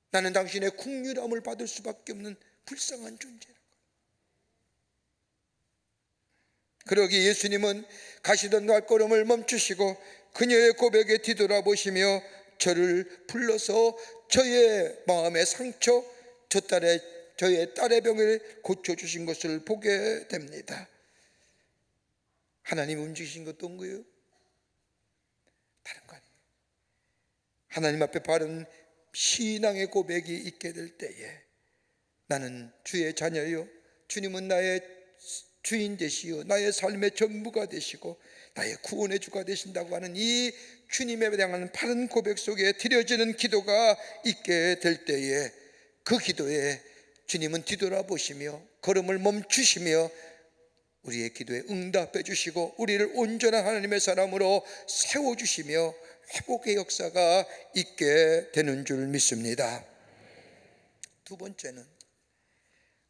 나는 당신의 긍휼함을 받을 수밖에 없는 불쌍한 존재라. 그러기 예수님은 가시던 발걸음을 멈추시고 그녀의 고백에 뒤돌아보시며 저를 불러서 저의 마음의 상처, 저의 딸의 병을 고쳐주신 것을 보게 됩니다. 하나님 움직이신 것도 온 거예요? 다른 거 아니에요. 하나님 앞에 바른 신앙의 고백이 있게 될 때에 나는 주의 자녀요, 주님은 나의 주인 되시오, 나의 삶의 전부가 되시고 나의 구원의 주가 되신다고 하는 이 주님에 대한 바른 고백 속에 드려지는 기도가 있게 될 때에, 그 기도에 주님은 뒤돌아보시며 걸음을 멈추시며 우리의 기도에 응답해 주시고 우리를 온전한 하나님의 사람으로 세워주시며 회복의 역사가 있게 되는 줄 믿습니다. 두 번째는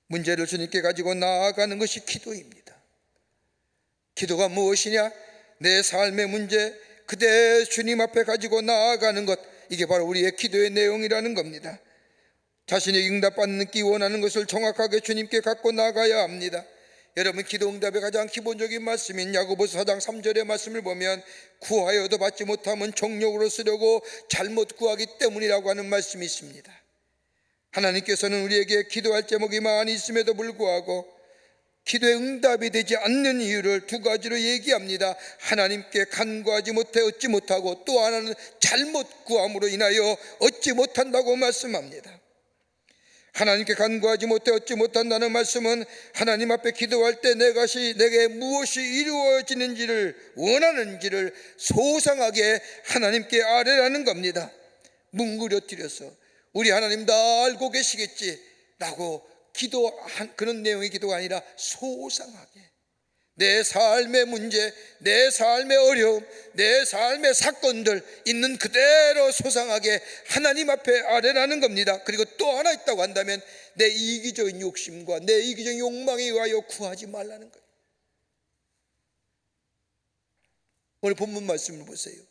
문제를 주님께 가지고 나아가는 것이 기도입니다. 기도가 무엇이냐? 내 삶의 문제 그대 주님 앞에 가지고 나아가는 것, 이게 바로 우리의 기도의 내용이라는 겁니다. 자신이 응답받기 원하는 것을 정확하게 주님께 갖고 나가야 합니다. 여러분 기도 응답의 가장 기본적인 말씀인 야고보서 4장 3절의 말씀을 보면 구하여도 받지 못하면 정욕으로 쓰려고 잘못 구하기 때문이라고 하는 말씀이 있습니다. 하나님께서는 우리에게 기도할 제목이 많이 있음에도 불구하고 기도의 응답이 되지 않는 이유를 두 가지로 얘기합니다. 하나님께 간구하지 못해 얻지 못하고, 또 하나는 잘못 구함으로 인하여 얻지 못한다고 말씀합니다. 하나님께 간구하지 못해 얻지 못한다는 말씀은 하나님 앞에 기도할 때 내게 무엇이 이루어지는지를 원하는지를 소상하게 하나님께 아뢰라는 겁니다. 뭉그러뜨려서 우리 하나님 다 알고 계시겠지 라고 기도한 그런 내용의 기도가 아니라 소상하게 내 삶의 문제, 내 삶의 어려움, 내 삶의 사건들 있는 그대로 소상하게 하나님 앞에 아뢰라는 겁니다. 그리고 또 하나 있다고 한다면 내 이기적인 욕심과 내 이기적인 욕망에 의하여 구하지 말라는 거예요. 오늘 본문 말씀을 보세요.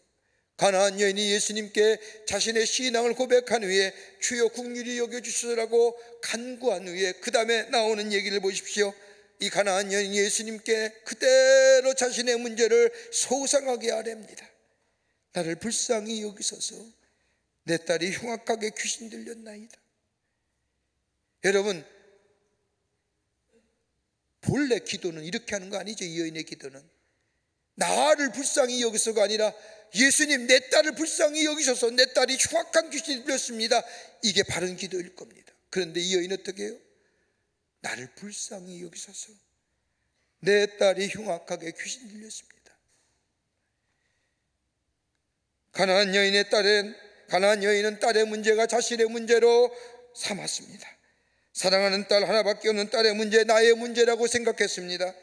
가나안 여인이 예수님께 자신의 신앙을 고백한 후에 주여 긍휼히 여겨주시라고 간구한 후에 그 다음에 나오는 얘기를 보십시오. 이 가나안 여인이 예수님께 그대로 자신의 문제를 소상하게 아뢰입니다. 나를 불쌍히 여기소서, 내 딸이 흉악하게 귀신 들렸나이다. 여러분 본래 기도는 이렇게 하는 거 아니죠. 이 여인의 기도는 나를 불쌍히 여기서가 아니라 예수님 내 딸을 불쌍히 여기셔서 내 딸이 흉악한 귀신이 들렸습니다. 이게 바른 기도일 겁니다. 그런데 이 여인은 어떻게 해요? 나를 불쌍히 여기셔서 내 딸이 흉악하게 귀신 들렸습니다. 가나안 여인은 딸의 문제가 자신의 문제로 삼았습니다. 사랑하는 딸 하나밖에 없는 딸의 문제, 나의 문제라고 생각했습니다.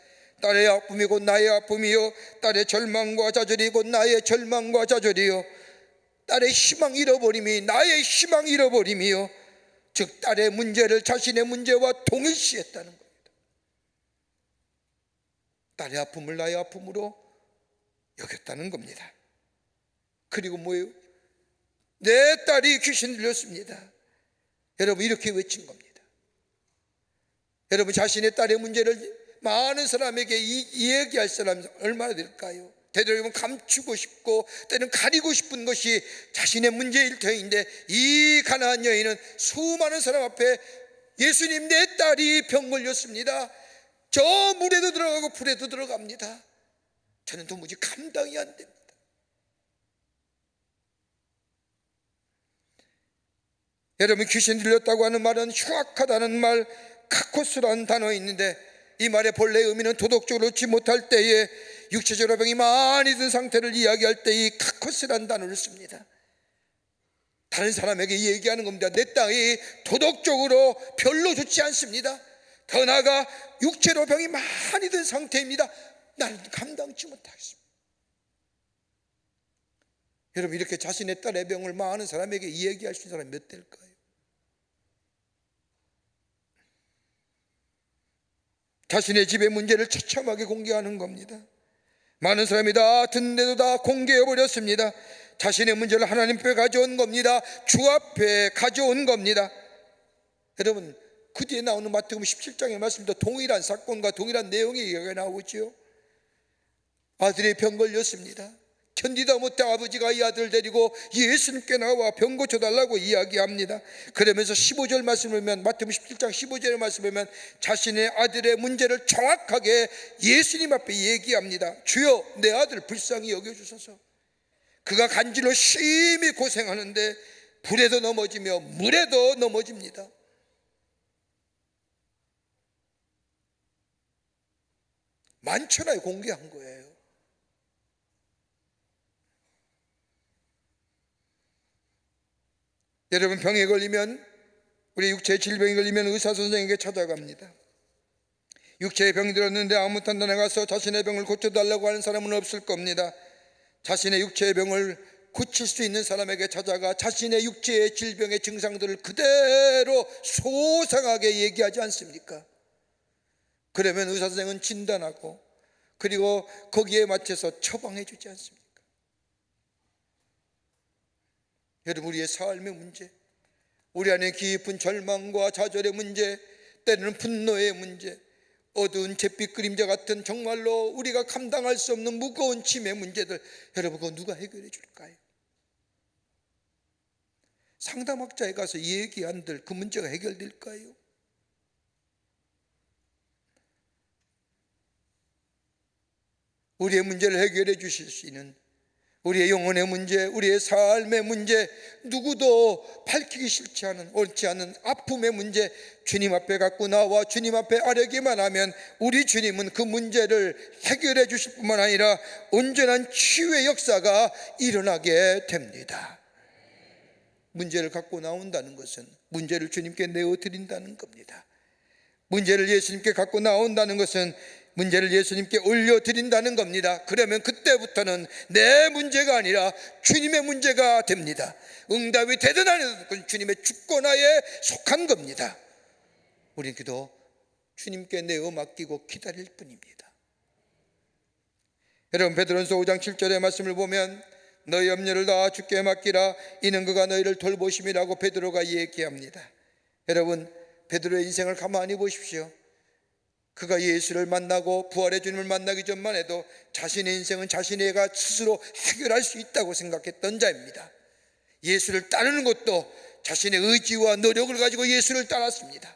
딸의 아픔이 곧 나의 아픔이요, 딸의 절망과 좌절이 곧 나의 절망과 좌절이요, 딸의 희망 잃어버림이 나의 희망 잃어버림이요, 즉 딸의 문제를 자신의 문제와 동일시했다는 겁니다. 딸의 아픔을 나의 아픔으로 여겼다는 겁니다. 그리고 뭐예요? 내 딸이 귀신 들렸습니다. 여러분 이렇게 외친 겁니다. 여러분 자신의 딸의 문제를 많은 사람에게 이야기할 사람이 얼마나 될까요? 되도록이면 감추고 싶고 때는 가리고 싶은 것이 자신의 문제일 터인데, 이 가나안 여인은 수많은 사람 앞에 예수님 내 딸이 병 걸렸습니다. 저 물에도 들어가고 불에도 들어갑니다. 저는 도무지 감당이 안 됩니다. 여러분 귀신 들렸다고 하는 말은 흉악하다는 말, 카코스라는 단어 있는데, 이 말의 본래 의미는 도덕적으로 놓지 못할 때에 육체적으로 병이 많이 든 상태를 이야기할 때 이 카코스라는 단어를 씁니다. 다른 사람에게 얘기하는 겁니다. 내 딸이 도덕적으로 별로 좋지 않습니다. 더 나아가 육체로 병이 많이 든 상태입니다. 나는 감당치 못하겠습니다. 여러분 이렇게 자신의 딸의 병을 많은 사람에게 얘기할 수 있는 사람이 몇 대일까요? 자신의 집의 문제를 처참하게 공개하는 겁니다. 많은 사람이 다 듣는데도 다 공개해버렸습니다. 자신의 문제를 하나님 앞에 가져온 겁니다. 주 앞에 가져온 겁니다. 여러분 그 뒤에 나오는 마태복음 17장의 말씀도 동일한 사건과 동일한 내용의 얘기가 나오죠. 아들이 병 걸렸습니다. 견디다 못해 아버지가 이 아들을 데리고 예수님께 나와 병 고쳐달라고 이야기합니다. 그러면서 15절 말씀을 보면, 마태복음 17장 15절의 말씀을 보면 자신의 아들의 문제를 정확하게 예수님 앞에 얘기합니다. 주여 내 아들 불쌍히 여겨주소서. 그가 간질로 심히 고생하는데 불에도 넘어지며 물에도 넘어집니다. 만천하에 공개한 거예요. 여러분 병에 걸리면, 우리 육체의 질병에 걸리면 의사 선생에게 찾아갑니다. 육체의 병이 들었는데 아무 판단에 가서 자신의 병을 고쳐달라고 하는 사람은 없을 겁니다. 자신의 육체의 병을 고칠 수 있는 사람에게 찾아가 자신의 육체의 질병의 증상들을 그대로 소상하게 얘기하지 않습니까? 그러면 의사 선생은 진단하고 그리고 거기에 맞춰서 처방해 주지 않습니까? 여러분 우리의 삶의 문제, 우리 안에 깊은 절망과 좌절의 문제, 때로는 분노의 문제, 어두운 잿빛 그림자 같은 정말로 우리가 감당할 수 없는 무거운 짐의 문제들, 여러분 그거 누가 해결해 줄까요? 상담학자에 가서 얘기한들 그 문제가 해결될까요? 우리의 문제를 해결해 주실 수 있는, 우리의 영혼의 문제, 우리의 삶의 문제, 누구도 밝히기 싫지 않은, 옳지 않은 아픔의 문제, 주님 앞에 갖고 나와 주님 앞에 아뢰기만 하면 우리 주님은 그 문제를 해결해 주실 뿐만 아니라 온전한 치유의 역사가 일어나게 됩니다. 문제를 갖고 나온다는 것은 문제를 주님께 내어드린다는 겁니다. 문제를 예수님께 갖고 나온다는 것은 문제를 예수님께 올려드린다는 겁니다. 그러면 그때부터는 내 문제가 아니라 주님의 문제가 됩니다. 응답이 되든 안 되든 그건 주님의 주권하에 속한 겁니다. 우리는 기도 주님께 내어 맡기고 기다릴 뿐입니다. 여러분 베드로전서 5장 7절의 말씀을 보면 너희 염려를 다 주께 맡기라 이는 그가 너희를 돌보심이라고 베드로가 얘기합니다. 여러분 베드로의 인생을 가만히 보십시오. 그가 예수를 만나고 부활의 주님을 만나기 전만 해도 자신의 인생은 자신애가 스스로 해결할 수 있다고 생각했던 자입니다. 예수를 따르는 것도 자신의 의지와 노력을 가지고 예수를 따랐습니다.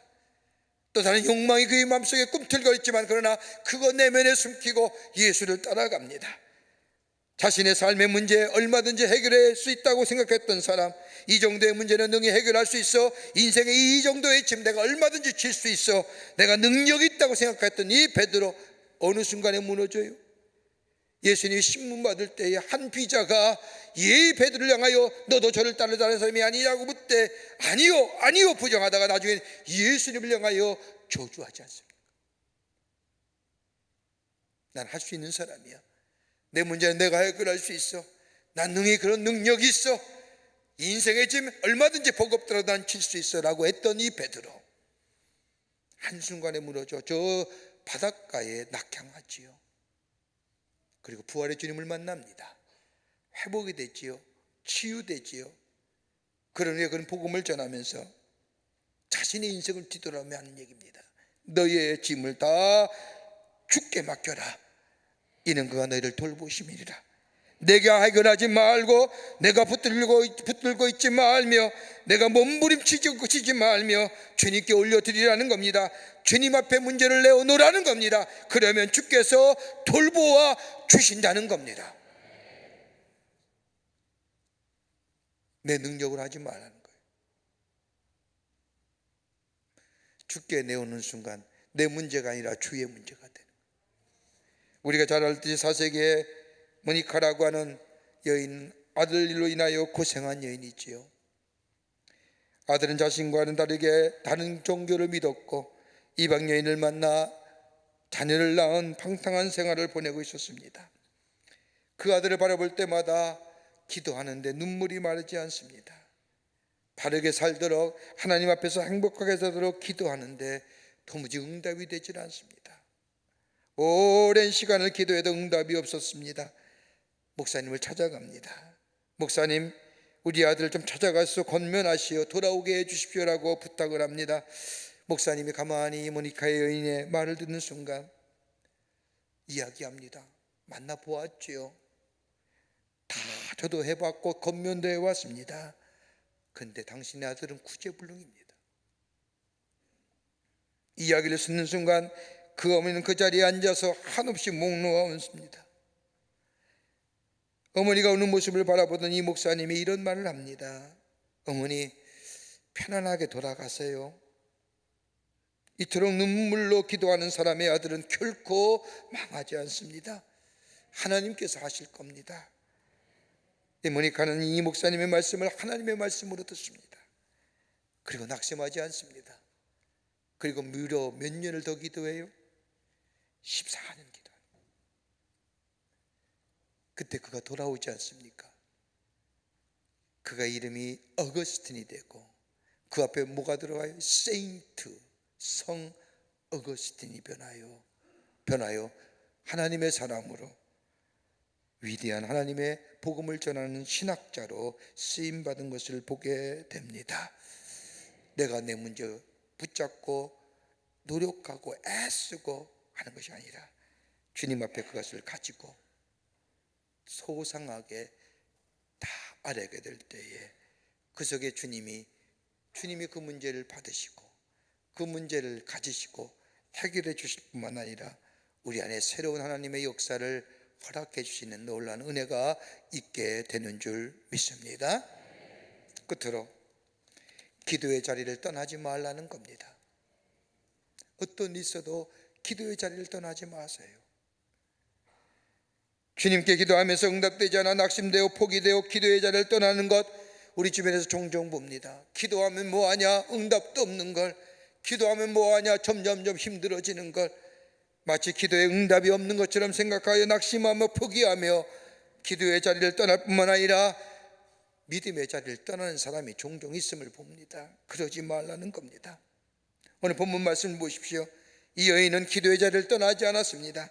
또 다른 욕망이 그의 마음속에 꿈틀거렸지만 그러나 그거 내면에 숨기고 예수를 따라갑니다. 자신의 삶의 문제 얼마든지 해결할 수 있다고 생각했던 사람, 이 정도의 문제는 능히 해결할 수 있어, 인생의 이 정도의 짐 내가 얼마든지 질 수 있어, 내가 능력이 있다고 생각했던 이 베드로 어느 순간에 무너져요. 예수님이 신문 받을 때에 한 비자가 이 베드로를 향하여 너도 저를 따르자는 사람이 아니냐고 묻되 아니요 부정하다가 나중에 예수님을 향하여 저주하지 않습니까? 난 할 수 있는 사람이야. 내 문제는 내가 해결할 수 있어. 난 능히 그런 능력이 있어. 인생의 짐 얼마든지 버겁더라도 난 칠 수 있어 라고 했던 이 베드로, 한순간에 무너져 저 바닷가에 낙향하지요. 그리고 부활의 주님을 만납니다. 회복이 되지요. 치유되지요. 그러니 그런 복음을 전하면서 자신의 인생을 뒤돌아보며 하는 얘기입니다. 너희의 짐을 다 주께 맡겨라. 이는 그가 너희를 돌보심이니라. 내가 해결하지 말고, 내가 붙들고 있지 말며, 내가 몸부림치지 말며 주님께 올려드리라는 겁니다. 주님 앞에 문제를 내어놓으라는 겁니다. 그러면 주께서 돌보아 주신다는 겁니다. 내 능력으로 하지 말라는 거예요. 주께 내오는 순간 내 문제가 아니라 주의 문제가 되는 거예요. 우리가 잘 알듯이 4세기에 모니카라고 하는 여인, 아들 일로 인하여 고생한 여인이지요. 아들은 자신과는 다르게 다른 종교를 믿었고 이방 여인을 만나 자녀를 낳은 방탕한 생활을 보내고 있었습니다. 그 아들을 바라볼 때마다 기도하는데 눈물이 마르지 않습니다. 바르게 살도록, 하나님 앞에서 행복하게 살도록 기도하는데 도무지 응답이 되질 않습니다. 오랜 시간을 기도해도 응답이 없었습니다. 목사님을 찾아갑니다. 목사님, 우리 아들 좀 찾아가서 권면하시어 돌아오게 해주십시오라고 부탁을 합니다. 목사님이 가만히 모니카의 여인의 말을 듣는 순간 이야기합니다. 만나보았지요. 다 저도 해봤고 권면도 해왔습니다. 근데 당신의 아들은 구제불능입니다. 이야기를 듣는 순간 그 어머니는 그 자리에 앉아서 한없이 목 놓아 웃습니다. 어머니가 우는 모습을 바라보던 이 목사님이 이런 말을 합니다. 어머니, 편안하게 돌아가세요. 이토록 눈물로 기도하는 사람의 아들은 결코 망하지 않습니다. 하나님께서 하실 겁니다. 모니카는 이 목사님의 말씀을 하나님의 말씀으로 듣습니다. 그리고 낙심하지 않습니다. 그리고 무려 몇 년을 더 기도해요? 14년 기도합니다. 그때 그가 돌아오지 않습니까? 그가 이름이 어거스틴이 되고 그 앞에 뭐가 들어가요? 세인트, 성 어거스틴이 변하여 하나님의 사람으로, 위대한 하나님의 복음을 전하는 신학자로 쓰임받은 것을 보게 됩니다. 내가 내 문제 붙잡고 노력하고 애쓰고 하는 것이 아니라 주님 앞에 그것을 가지고 소상하게 다 아뢰게 될 때에 그 속에 주님이 그 문제를 받으시고 그 문제를 가지시고 해결해 주실 뿐만 아니라 우리 안에 새로운 하나님의 역사를 허락해 주시는 놀라운 은혜가 있게 되는 줄 믿습니다. 끝으로 기도의 자리를 떠나지 말라는 겁니다. 어떤 일이 있어도 기도의 자리를 떠나지 마세요. 주님께 기도하면서 응답되지 않아 낙심되어 포기되어 기도의 자리를 떠나는 것 우리 주변에서 종종 봅니다. 기도하면 뭐하냐? 응답도 없는 걸. 기도하면 뭐하냐? 점점점 힘들어지는 걸. 마치 기도에 응답이 없는 것처럼 생각하여 낙심하며 포기하며 기도의 자리를 떠날 뿐만 아니라 믿음의 자리를 떠나는 사람이 종종 있음을 봅니다. 그러지 말라는 겁니다. 오늘 본문 말씀을 보십시오. 이 여인은 기도의 자리를 떠나지 않았습니다.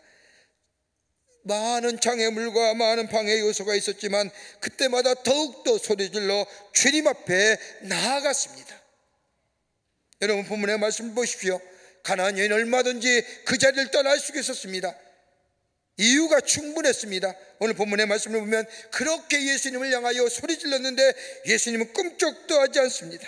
많은 장애물과 많은 방해 요소가 있었지만 그때마다 더욱더 소리질러 주님 앞에 나아갔습니다. 여러분 본문의 말씀을 보십시오. 가나안 여인 얼마든지 그 자리를 떠날 수 있었습니다. 이유가 충분했습니다. 오늘 본문의 말씀을 보면 그렇게 예수님을 향하여 소리질렀는데 예수님은 꿈쩍도 하지 않습니다.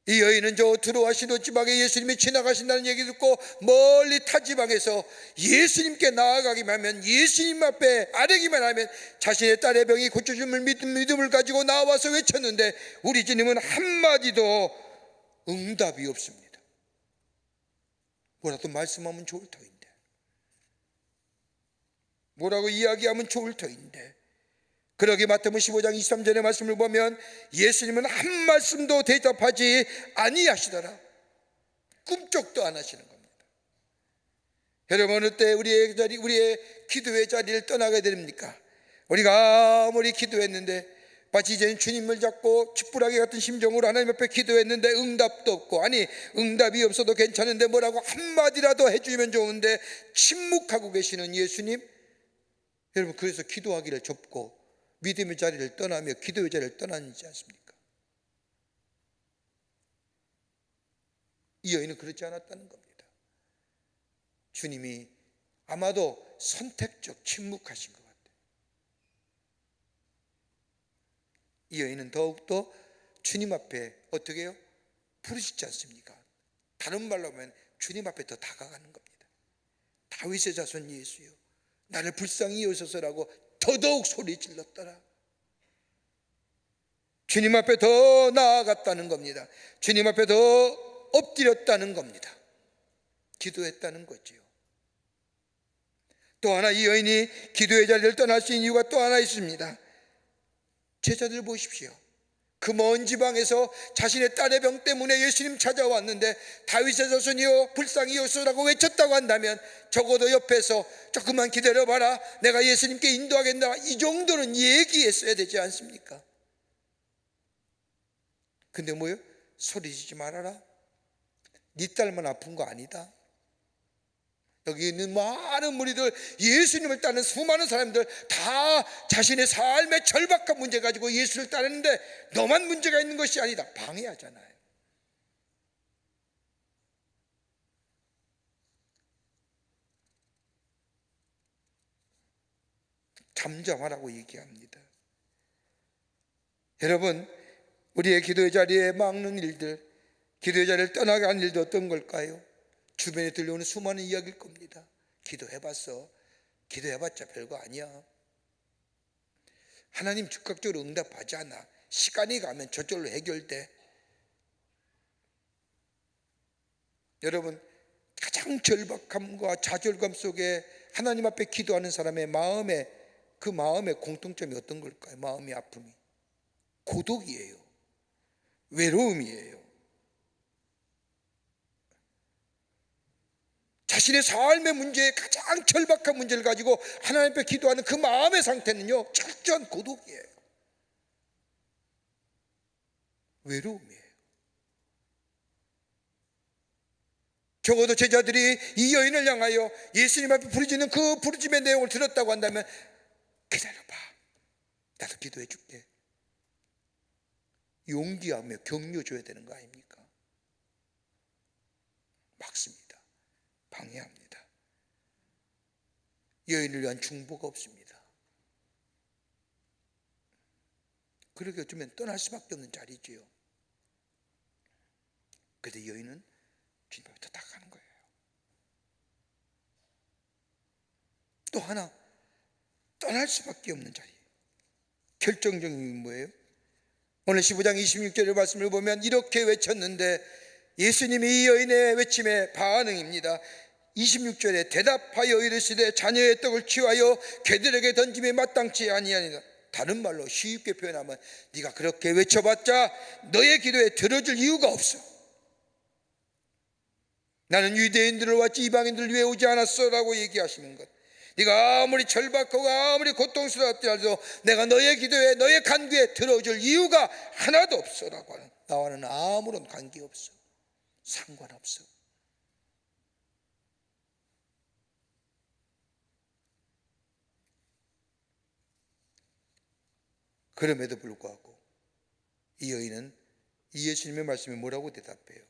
이 여인은 저 드로아 시도 지방에 예수님이 지나가신다는 얘기 듣고 멀리 타 지방에서 예수님께 나아가기만 하면, 예수님 앞에 아뢰기만 하면 자신의 딸의 병이 고쳐줌을 믿음을 가지고 나와서 외쳤는데, 우리 주님은 한마디도 응답이 없습니다. 뭐라도 말씀하면 좋을 터인데, 뭐라고 이야기하면 좋을 터인데, 그러기 마태복음 15장 23절의 말씀을 보면 예수님은 한 말씀도 대답하지 아니하시더라. 꿈쩍도 안 하시는 겁니다. 여러분, 어느 때 우리의 기도의 자리를 떠나게 됩니까? 우리가 아무리 기도했는데, 마치 이제는 주님을 잡고 쥐뿌라기 같은 심정으로 하나님 앞에 기도했는데 응답도 없고, 아니 응답이 없어도 괜찮은데 뭐라고 한마디라도 해주면 좋은데 침묵하고 계시는 예수님, 여러분, 그래서 기도하기를 접고 믿음의 자리를 떠나며 기도의 자리를 떠나지 않습니까? 이 여인은 그렇지 않았다는 겁니다. 주님이 아마도 선택적 침묵하신 것 같아요. 이 여인은 더욱더 주님 앞에 어떻게 해요? 부르시지 않습니까? 다른 말로 하면 주님 앞에 더 다가가는 겁니다. 다윗의 자손 예수여, 나를 불쌍히 여기소서라고 더더욱 소리 질렀더라. 주님 앞에 더 나아갔다는 겁니다. 주님 앞에 더 엎드렸다는 겁니다. 기도했다는 거지요. 또 하나, 이 여인이 기도의 자리를 떠날 수 있는 이유가 또 하나 있습니다. 제자들 보십시오. 그 먼 지방에서 자신의 딸의 병 때문에 예수님 찾아왔는데, 다윗의 자손이여 불쌍히 여소서라고 외쳤다고 한다면 적어도 옆에서 조금만 기다려봐라, 내가 예수님께 인도하겠다, 이 정도는 얘기했어야 되지 않습니까? 근데 뭐요? 소리지지 말아라, 네 딸만 아픈 거 아니다. 여기 있는 많은 무리들, 예수님을 따르는 수많은 사람들 다 자신의 삶의 절박한 문제 가지고 예수를 따르는데 너만 문제가 있는 것이 아니다, 방해하잖아요. 잠잠하라고 얘기합니다. 여러분, 우리의 기도의 자리에 막는 일들, 기도의 자리를 떠나게 하는 일도 어떤 걸까요? 주변에 들려오는 수많은 이야기일 겁니다. 기도해봤어, 기도해봤자 별거 아니야, 하나님 즉각적으로 응답하지 않아, 시간이 가면 저절로 해결돼. 여러분, 가장 절박함과 좌절감 속에 하나님 앞에 기도하는 사람의 그 마음의 공통점이 어떤 걸까요? 마음의 아픔이 고독이에요, 외로움이에요. 자신의 삶의 문제에 가장 절박한 문제를 가지고 하나님 앞에 기도하는 그 마음의 상태는요, 철저한 고독이에요, 외로움이에요. 적어도 제자들이 이 여인을 향하여 예수님 앞에 부르짖는 그 부르짖음의 내용을 들었다고 한다면, 기다려봐, 나도 기도해 줄게, 용기하며 격려 줘야 되는 거 아닙니까? 막습니다. 방해합니다. 여인을 위한 중보가 없습니다. 그렇게 어쩌면 떠날 수밖에 없는 자리지요. 그런데 여인은 주님 앞에 다가가는 거예요. 또 하나, 떠날 수밖에 없는 자리, 결정적인 게 뭐예요? 오늘 15장 26절의 말씀을 보면 이렇게 외쳤는데, 예수님이 이 여인의 외침에 반응입니다. 26절에 대답하여 이르시되 자녀의 떡을 취하여 개들에게 던짐에 마땅치 아니하니라. 다른 말로 쉽게 표현하면, 네가 그렇게 외쳐봤자 너의 기도에 들어줄 이유가 없어. 나는 유대인들을 왔지 이방인들을 위해 오지 않았어 라고 얘기하시는 것. 네가 아무리 절박하고 아무리 고통스러웠더라도 내가 너의 기도에, 너의 간구에 들어줄 이유가 하나도 없어 라고 하는, 나와는 아무런 관계없어, 상관없어. 그럼에도 불구하고 이 여인은 이 예수님의 말씀에 뭐라고 대답해요?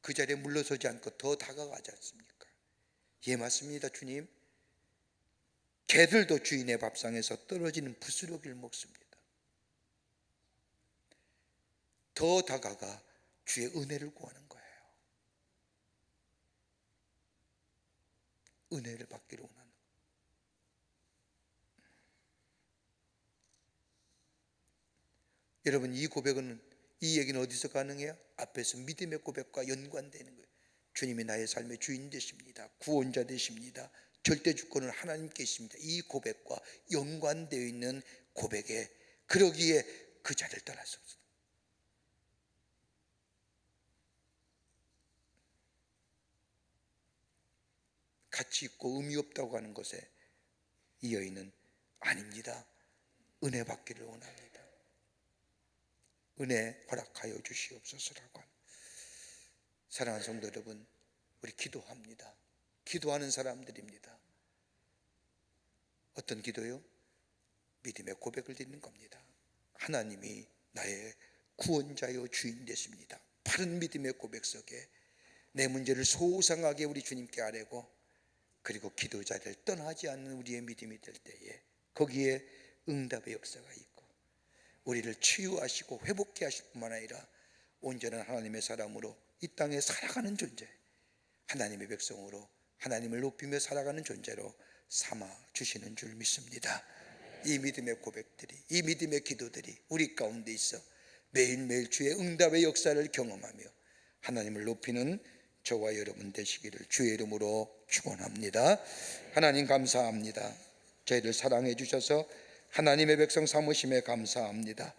그 자리에 물러서지 않고 더 다가가지 않습니까? 예, 맞습니다, 주님. 개들도 주인의 밥상에서 떨어지는 부스러기를 먹습니다. 더 다가가 주의 은혜를 구하는 거예요. 은혜를 받기를 원하는 거예요. 여러분, 이 고백은, 이 얘기는 어디서 가능해요? 앞에서 믿음의 고백과 연관되는 거예요. 주님이 나의 삶의 주인 되십니다. 구원자 되십니다. 절대 주권은 하나님께 있습니다. 이 고백과 연관되어 있는 고백에, 그러기에 그 자리를 떠날 수 없어요. 가치 있고 의미 없다고 하는 것에 이 여인은 아닙니다. 은혜 받기를 원합니다. 은혜 허락하여 주시옵소서라고 합니다. 사랑하는 성도 여러분, 우리 기도합니다. 기도하는 사람들입니다. 어떤 기도요? 믿음의 고백을 드리는 겁니다. 하나님이 나의 구원자요 주인 되십니다. 바른 믿음의 고백 속에 내 문제를 소상하게 우리 주님께 아뢰고, 그리고 기도 자리를 떠나지 않는 우리의 믿음이 될 때에 거기에 응답의 역사가 있고, 우리를 치유하시고 회복케 하실 뿐만 아니라 온전한 하나님의 사람으로 이 땅에 살아가는 존재, 하나님의 백성으로 하나님을 높이며 살아가는 존재로 삼아 주시는 줄 믿습니다. 이 믿음의 고백들이, 이 믿음의 기도들이 우리 가운데 있어 매일매일 주의 응답의 역사를 경험하며 하나님을 높이는 저와 여러분 되시기를 주의 이름으로 축원합니다. 하나님 감사합니다. 저희를 사랑해 주셔서 하나님의 백성 삼으심에 감사합니다.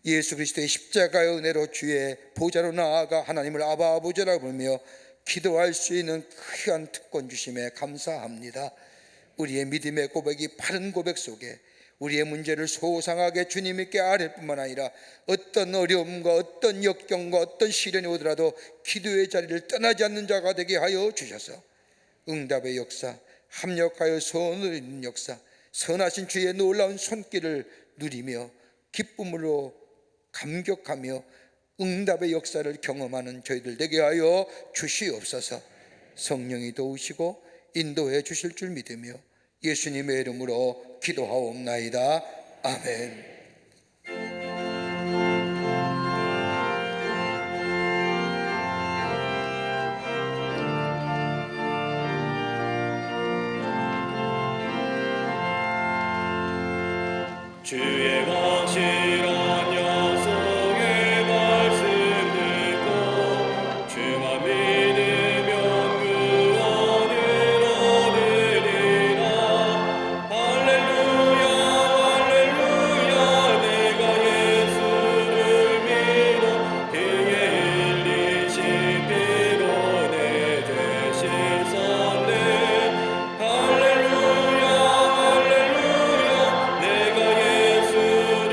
예수 그리스도의 십자가의 은혜로 주의 보좌로 나아가 하나님을 아바 아버지라고 부르며 기도할 수 있는 귀한 특권 주심에 감사합니다. 우리의 믿음의 고백이 바른 고백 속에 우리의 문제를 소상하게 주님께 아뢰 뿐만 아니라 어떤 어려움과 어떤 역경과 어떤 시련이 오더라도 기도의 자리를 떠나지 않는 자가 되게 하여 주셔서 응답의 역사, 합력하여 소원을 이루는 역사, 선하신 주의 놀라운 손길을 누리며 기쁨으로 감격하며 응답의 역사를 경험하는 저희들 되게 하여 주시옵소서. 성령이 도우시고 인도해 주실 줄 믿으며 예수님의 이름으로 기도하옵나이다. 아멘. 주의 확실한 약속의 말씀 듣고 주만 믿으면 구원을 얻으리라. 할렐루야 할렐루야. 내가 예수를 믿어 그의 흘리신 피로 내 죄 씻었네. 할렐루야 할렐루야. 내가 예수를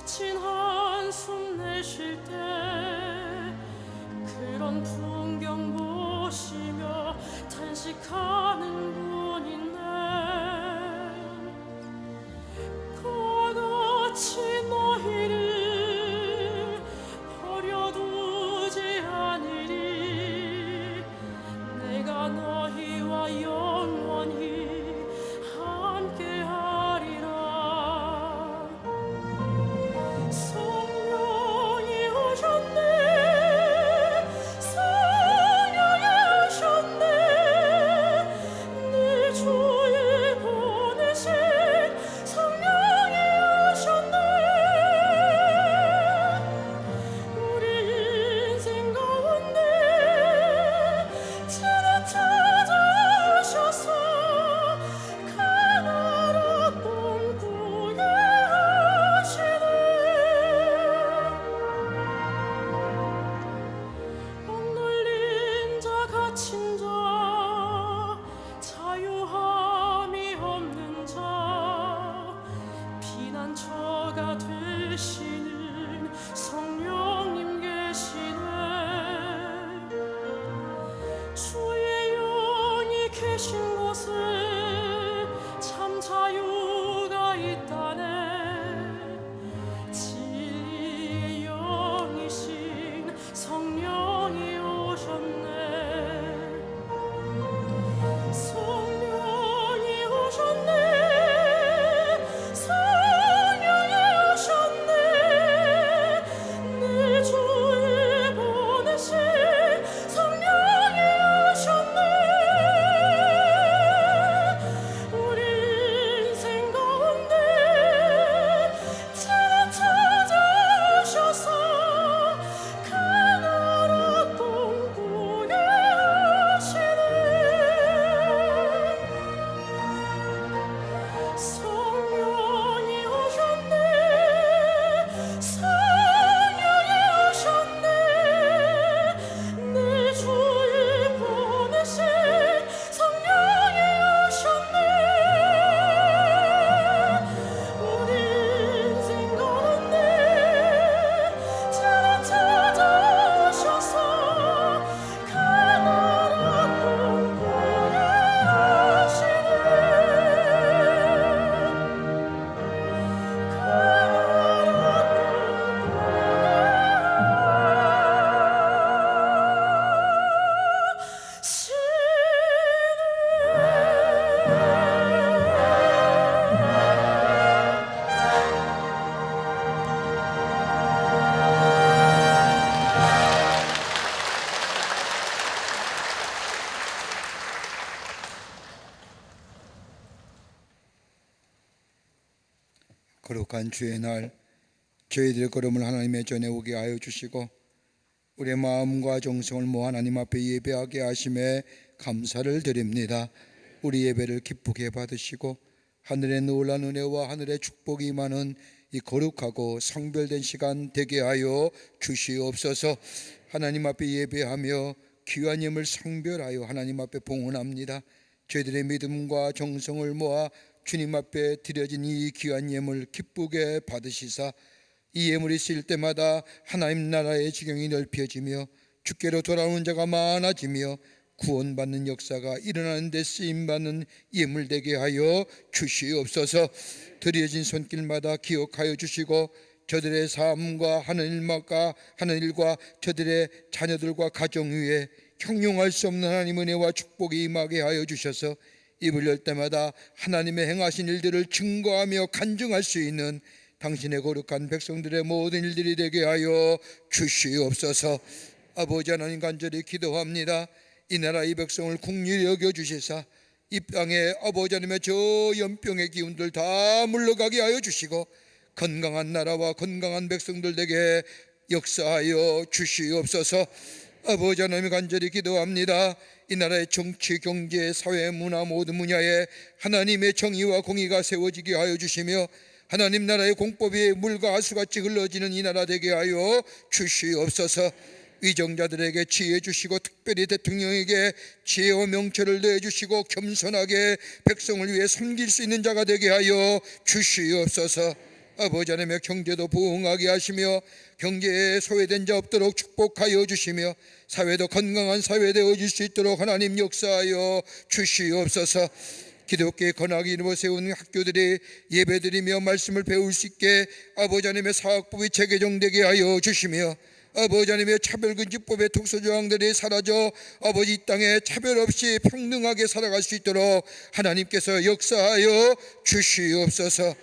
지친 한숨 내쉴 때 그런 풍경 보시며 탄식하는 분 있네. 그와 같이 너희를 버려두지 않으리. 내가 너희와 영원히 함께하리라. 성령이 오셨네. 성령이 오셨네. 내 주의 보내신 성령이 오셨네. 우리 인생 가운데 주를 찾아오셔서 그 나라 꿈꾸게 하시네. 억눌린 자 갇힌 자 자유함이 없는 자 피난처가 되시는 성령님 계시네. 주의 영이 계신 곳에 참 자유가 있다네. 진리의 영이신 성령이 오셨네. 성령이 오셨네. 성령이 오셨네. 내 주의 보내신 성령이 오셨네. 우리 인생 가운데 주를 찾아오셔서 그 나라 꿈꾸게 하시네. 성령이 오셨네. 성령이 오셨네. 내 주의 보내신 성령이 오셨네. 우리 인생 가운데 주를 찾아오셔서 그 나라 꿈꾸게 하시네. 거룩한 주의 날 저희들의 걸음을 하나님의 전에 오게 하여 주시고 우리의 마음과 정성을 모아 하나님 앞에 예배하게 하심에 감사를 드립니다. 우리 예배를 기쁘게 받으시고 하늘의 놀라운 은혜와 하늘의 축복이 임하는 이 거룩하고 성별된 시간 되게 하여 주시옵소서. 하나님 앞에 예배하며 귀한 예물 성별하여 하나님 앞에 봉헌합니다. 저희들의 믿음과 정성을 모아 주님 앞에 드려진 이 귀한 예물 기쁘게 받으시사 이 예물이 쓰일 때마다 하나님 나라의 지경이 넓혀지며 주께로 돌아오는 자가 많아지며 구원받는 역사가 일어나는 데 쓰임받는 예물 되게 하여 주시옵소서. 드려진 손길마다 기억하여 주시고 저들의 삶과 하는 일과 저들의 자녀들과 가정 위에 형용할 수 없는 하나님 은혜와 축복이 임하게 하여 주셔서 입을 열 때마다 하나님의 행하신 일들을 증거하며 간증할 수 있는 당신의 거룩한 백성들의 모든 일들이 되게 하여 주시옵소서. 아버지 하나님 간절히 기도합니다. 이 나라 이 백성을 긍휼히 여겨주시사 이 땅에 아버지 하나님의 저 연병의 기운들 다 물러가게 하여 주시고 건강한 나라와 건강한 백성들 되게 역사하여 주시옵소서. 아버지 하나님 간절히 기도합니다. 이 나라의 정치, 경제, 사회, 문화 모든 분야에 하나님의 정의와 공의가 세워지게 하여 주시며 하나님 나라의 공법이 물과 하수같이 흘러지는 이 나라 되게 하여 주시옵소서. 위정자들에게 지혜 주시고 특별히 대통령에게 지혜와 명철을 내주시고 겸손하게 백성을 위해 섬길 수 있는 자가 되게 하여 주시옵소서. 아버지 하나님의 경제도 부흥하게 하시며 경제에 소외된 자 없도록 축복하여 주시며 사회도 건강한 사회 되어질 수 있도록 하나님 역사하여 주시옵소서. 기독교의 건학이 이루어 세운 학교들이 예배드리며 말씀을 배울 수 있게 아버지 하나님의 사학법이 재개정되게 하여 주시며 아버지 하나님의 차별금지법의 특수조항들이 사라져 아버지 이 땅에 차별 없이 평등하게 살아갈 수 있도록 하나님께서 역사하여 주시옵소서.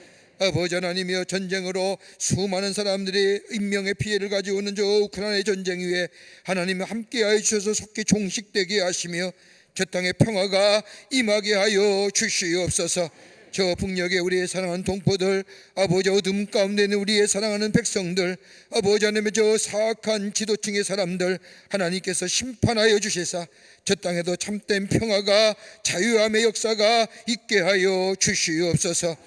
아버지 하나님이여 전쟁으로 수많은 사람들이 인명의 피해를 가져오는 저 우크라이나의 전쟁 위에 하나님 함께하여 주셔서 속히 종식되게 하시며 저 땅의 평화가 임하게 하여 주시옵소서. 저 북녘에 우리의 사랑하는 동포들, 아버지 어둠 가운데 있는 우리의 사랑하는 백성들, 아버지 하나님의 저 사악한 지도층의 사람들 하나님께서 심판하여 주시사 저 땅에도 참된 평화가 자유함의 역사가 있게 하여 주시옵소서.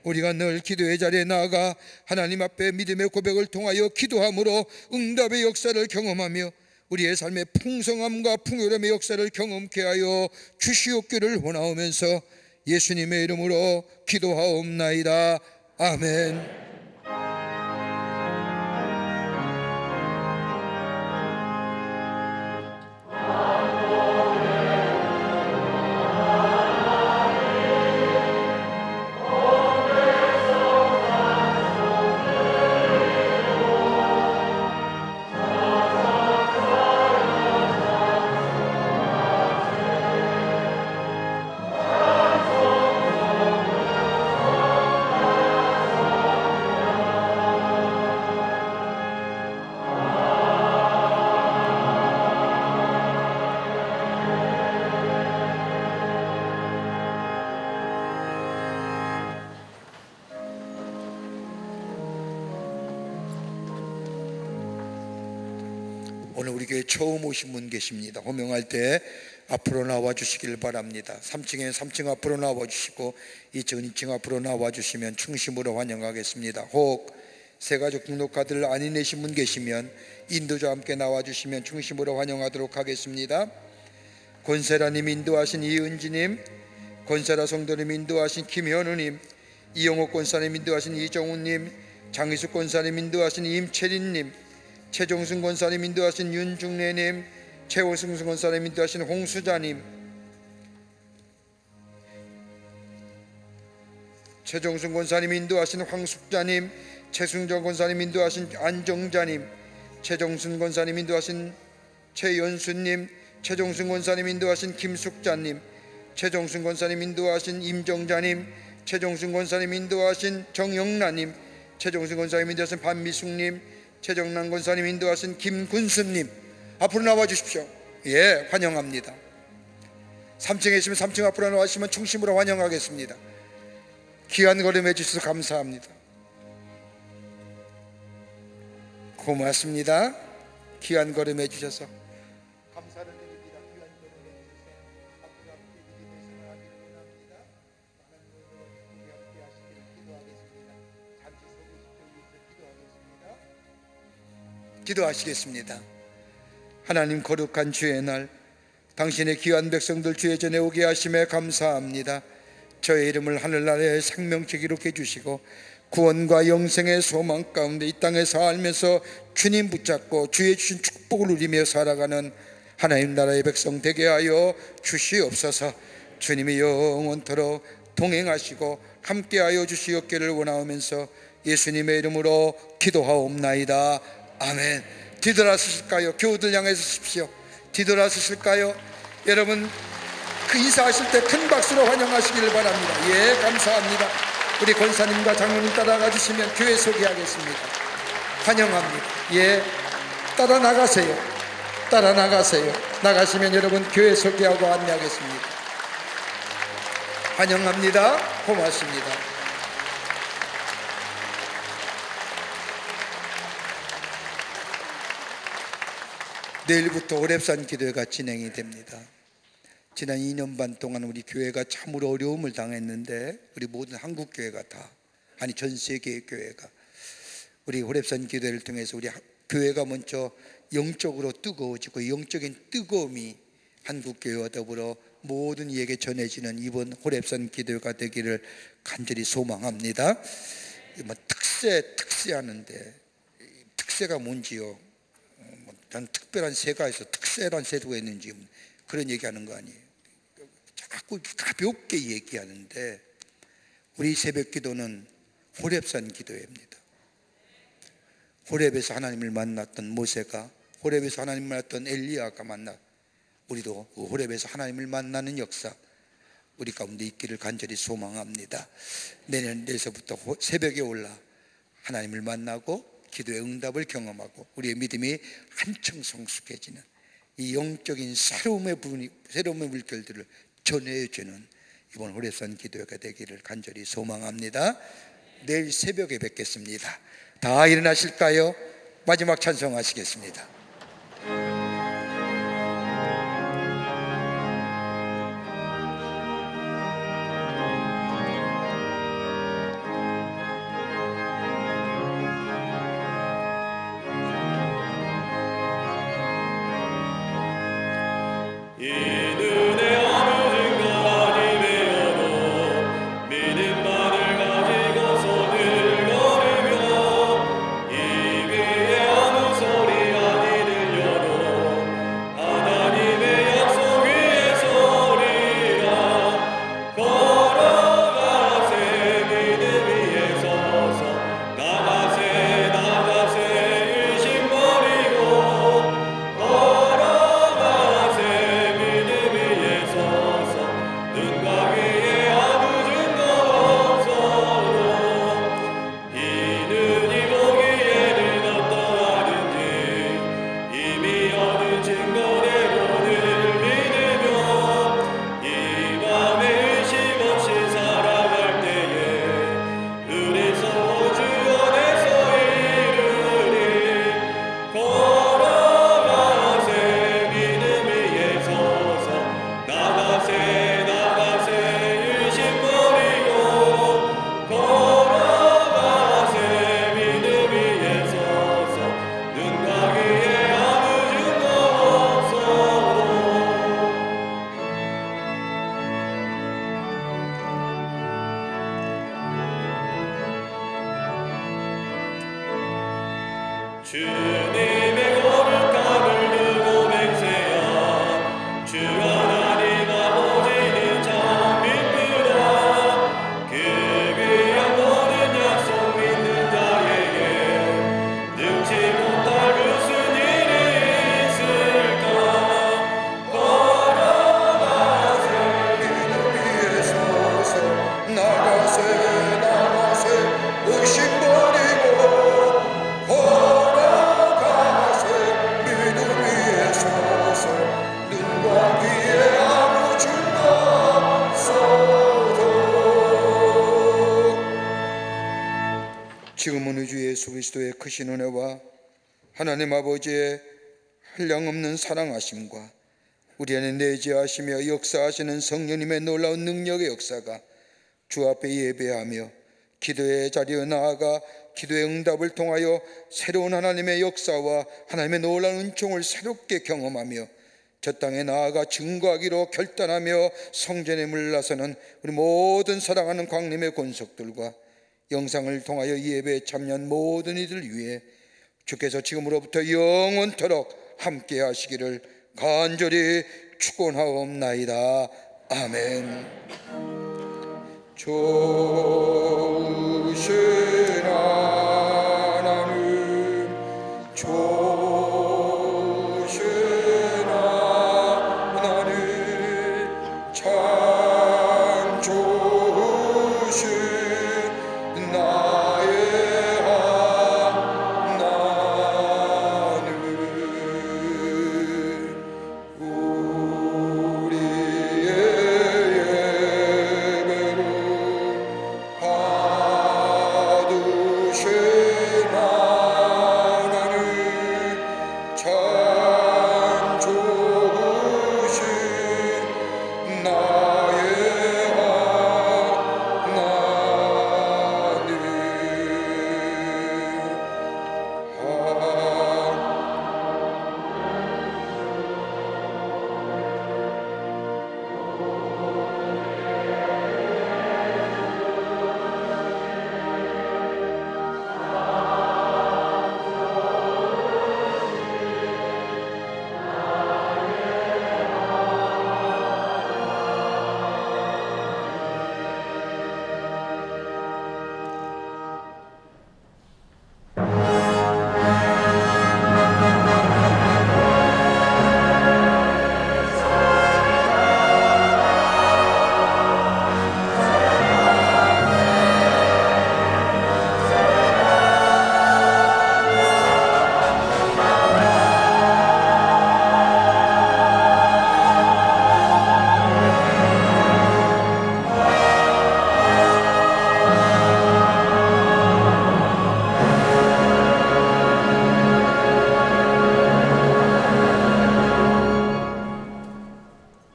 우리가 늘 기도의 자리에 나아가 하나님 앞에 믿음의 고백을 통하여 기도함으로 응답의 역사를 경험하며 우리의 삶의 풍성함과 풍요로움의 역사를 경험케 하여 주시옵기를 원하오면서 예수님의 이름으로 기도하옵나이다. 아멘. 오늘 우리 교회 처음 오신 분 계십니다. 호명할 때 앞으로 나와 주시길 바랍니다. 3층 앞으로 나와 주시고 2층 앞으로 나와 주시면 충심으로 환영하겠습니다. 혹 새가족 등록카드를 안 인내신 분 계시면 인도자와 함께 나와 주시면 충심으로 환영하도록 하겠습니다. 권세라님 인도하신 이은지님, 권세라 성도님 인도하신 김현우님, 이영옥 권사님 인도하신 이정훈님, 장희숙 권사님 인도하신 임채린님, 최종순 권사님 인도하신 윤중래님, 최호승 권사님 인도하신 홍수자님, 최종순 권사님 인도하신 황숙자님, 최승정 권사님 인도하신 안정자님, 최종순 권사님 인도하신 최연수님, 최종순 권사님 인도하신 김숙자님, 최종순 권사님 인도하신 임정자님, 최종순 권사님 인도하신 정영란님, 최종순 권사님 인도하신 반미숙님, 최정란 권사님 인도하신 김군수님 앞으로 나와 주십시오. 예, 환영합니다. 3층에 있으면 3층 앞으로 나와주시면 충심으로 환영하겠습니다. 귀한 걸음 해주셔서 감사합니다. 고맙습니다. 귀한 걸음 해주셔서 감사를 드립니다. 귀한 걸음 해주셔서 앞으로 함께 믿음의 생활하기를 원합니다. 하나님으로 우리 함께 하시기를 기도하겠습니다. 잠시 서 계십시오. 기도하겠습니다. 기도하시겠습니다. 하나님 거룩한 주의 날 당신의 귀한 백성들 주의 전에 오게 하심에 감사합니다. 저의 이름을 하늘나라의 생명책 기록해 주시고 구원과 영생의 소망 가운데 이 땅에 살면서 주님 붙잡고 주의 주신 축복을 누리며 살아가는 하나님 나라의 백성 되게 하여 주시옵소서. 주님이 영원토록 동행하시고 함께하여 주시옵기를 원하오면서 예수님의 이름으로 기도하옵나이다. 아멘. 뒤돌아서실까요? 교우들 향해서 서십시오. 뒤돌아서실까요? 여러분 그 인사하실 때 큰 박수로 환영하시기를 바랍니다. 예, 감사합니다. 우리 권사님과 장로님 따라가 주시면 교회 소개하겠습니다. 환영합니다. 예, 따라 나가세요. 따라 나가세요. 나가시면 여러분 교회 소개하고 안내하겠습니다. 환영합니다. 고맙습니다. 내일부터 호렙산 기도회가 진행이 됩니다. 지난 2년 반 동안 우리 교회가 참으로 어려움을 당했는데 우리 모든 한국 교회가 다, 아니 전 세계의 교회가 우리 호렙산 기도회를 통해서 우리 교회가 먼저 영적으로 뜨거워지고 영적인 뜨거움이 한국 교회와 더불어 모든 이에게 전해지는 이번 호렙산 기도회가 되기를 간절히 소망합니다. 뭐 특세 하는데 특세가 뭔지요? 난 특별한 세가 있어 특세란 제도가 있는지 그런 얘기하는 거 아니에요. 자꾸 가볍게 얘기하는데 우리 새벽기도는 호렙산 기도회입니다. 호렙에서 하나님을 만났던 모세가, 호렙에서 하나님을 만났던 엘리야가 우리도 호렙에서 하나님을 만나는 역사 우리 가운데 있기를 간절히 소망합니다. 내년에서부터 새벽에 올라 하나님을 만나고 기도의 응답을 경험하고 우리의 믿음이 한층 성숙해지는 이 영적인 새로움의 물결들을 전해주는 이번 호렙산 기도회가 되기를 간절히 소망합니다. 내일 새벽에 뵙겠습니다. 다 일어나실까요? 마지막 찬송하시겠습니다. 이 눈에 어느 증거 아님의 언어 믿음만을 가지고 손을 걸으며 이 귀에 아무 소리 아니 들려도 하나님의 약속 위에 서리라 걸어가세 믿음 위에 서서 나가세 의심 버리고 눈과 귀에 아무 증거 없어도 이 눈이 보기에는 어떠하든지 이미 얻은 증거대로를 믿으며 이 밤에 의심 없이 살아갈 때에 은혜서 주 안에서 이르리 걸어가세 믿음 위에 서서 나가세 의심 버리고 걸어가세 믿음 위에 서서 눈과 귀에 아무 증거 없어도 주님의 거룩함을 두고 맹세한 주 하나님 아버지는 참 이쁘다. 그 귀한 모든 약속 믿는 자에게 능치 못할 무슨 일이 있을까. 걸어가세 믿음 위에 서서 나가세 의심 버리고 걸어가세 믿음 위에 서서 눈과 귀에 아무 증거 없어도 지금은 우리 주 예수 그리스도의 크신 은혜와 하나님 아버지의 한량없는 사랑하심과 우리 안에 내재하시며 역사하시는 성령님의 놀라운 능력의 역사가 주 앞에 예배하며 기도의 자리에 나아가 기도의 응답을 통하여 새로운 하나님의 역사와 하나님의 놀라운 은총을 새롭게 경험하며 저 땅에 나아가 증거하기로 결단하며 성전에 물러서는 우리 모든 사랑하는 광림의 권속들과 영상을 통하여 이 예배에 참여한 모든 이들 위해 주께서 지금으로부터 영원토록 함께 하시기를 간절히 축원하옵나이다. 아멘. 조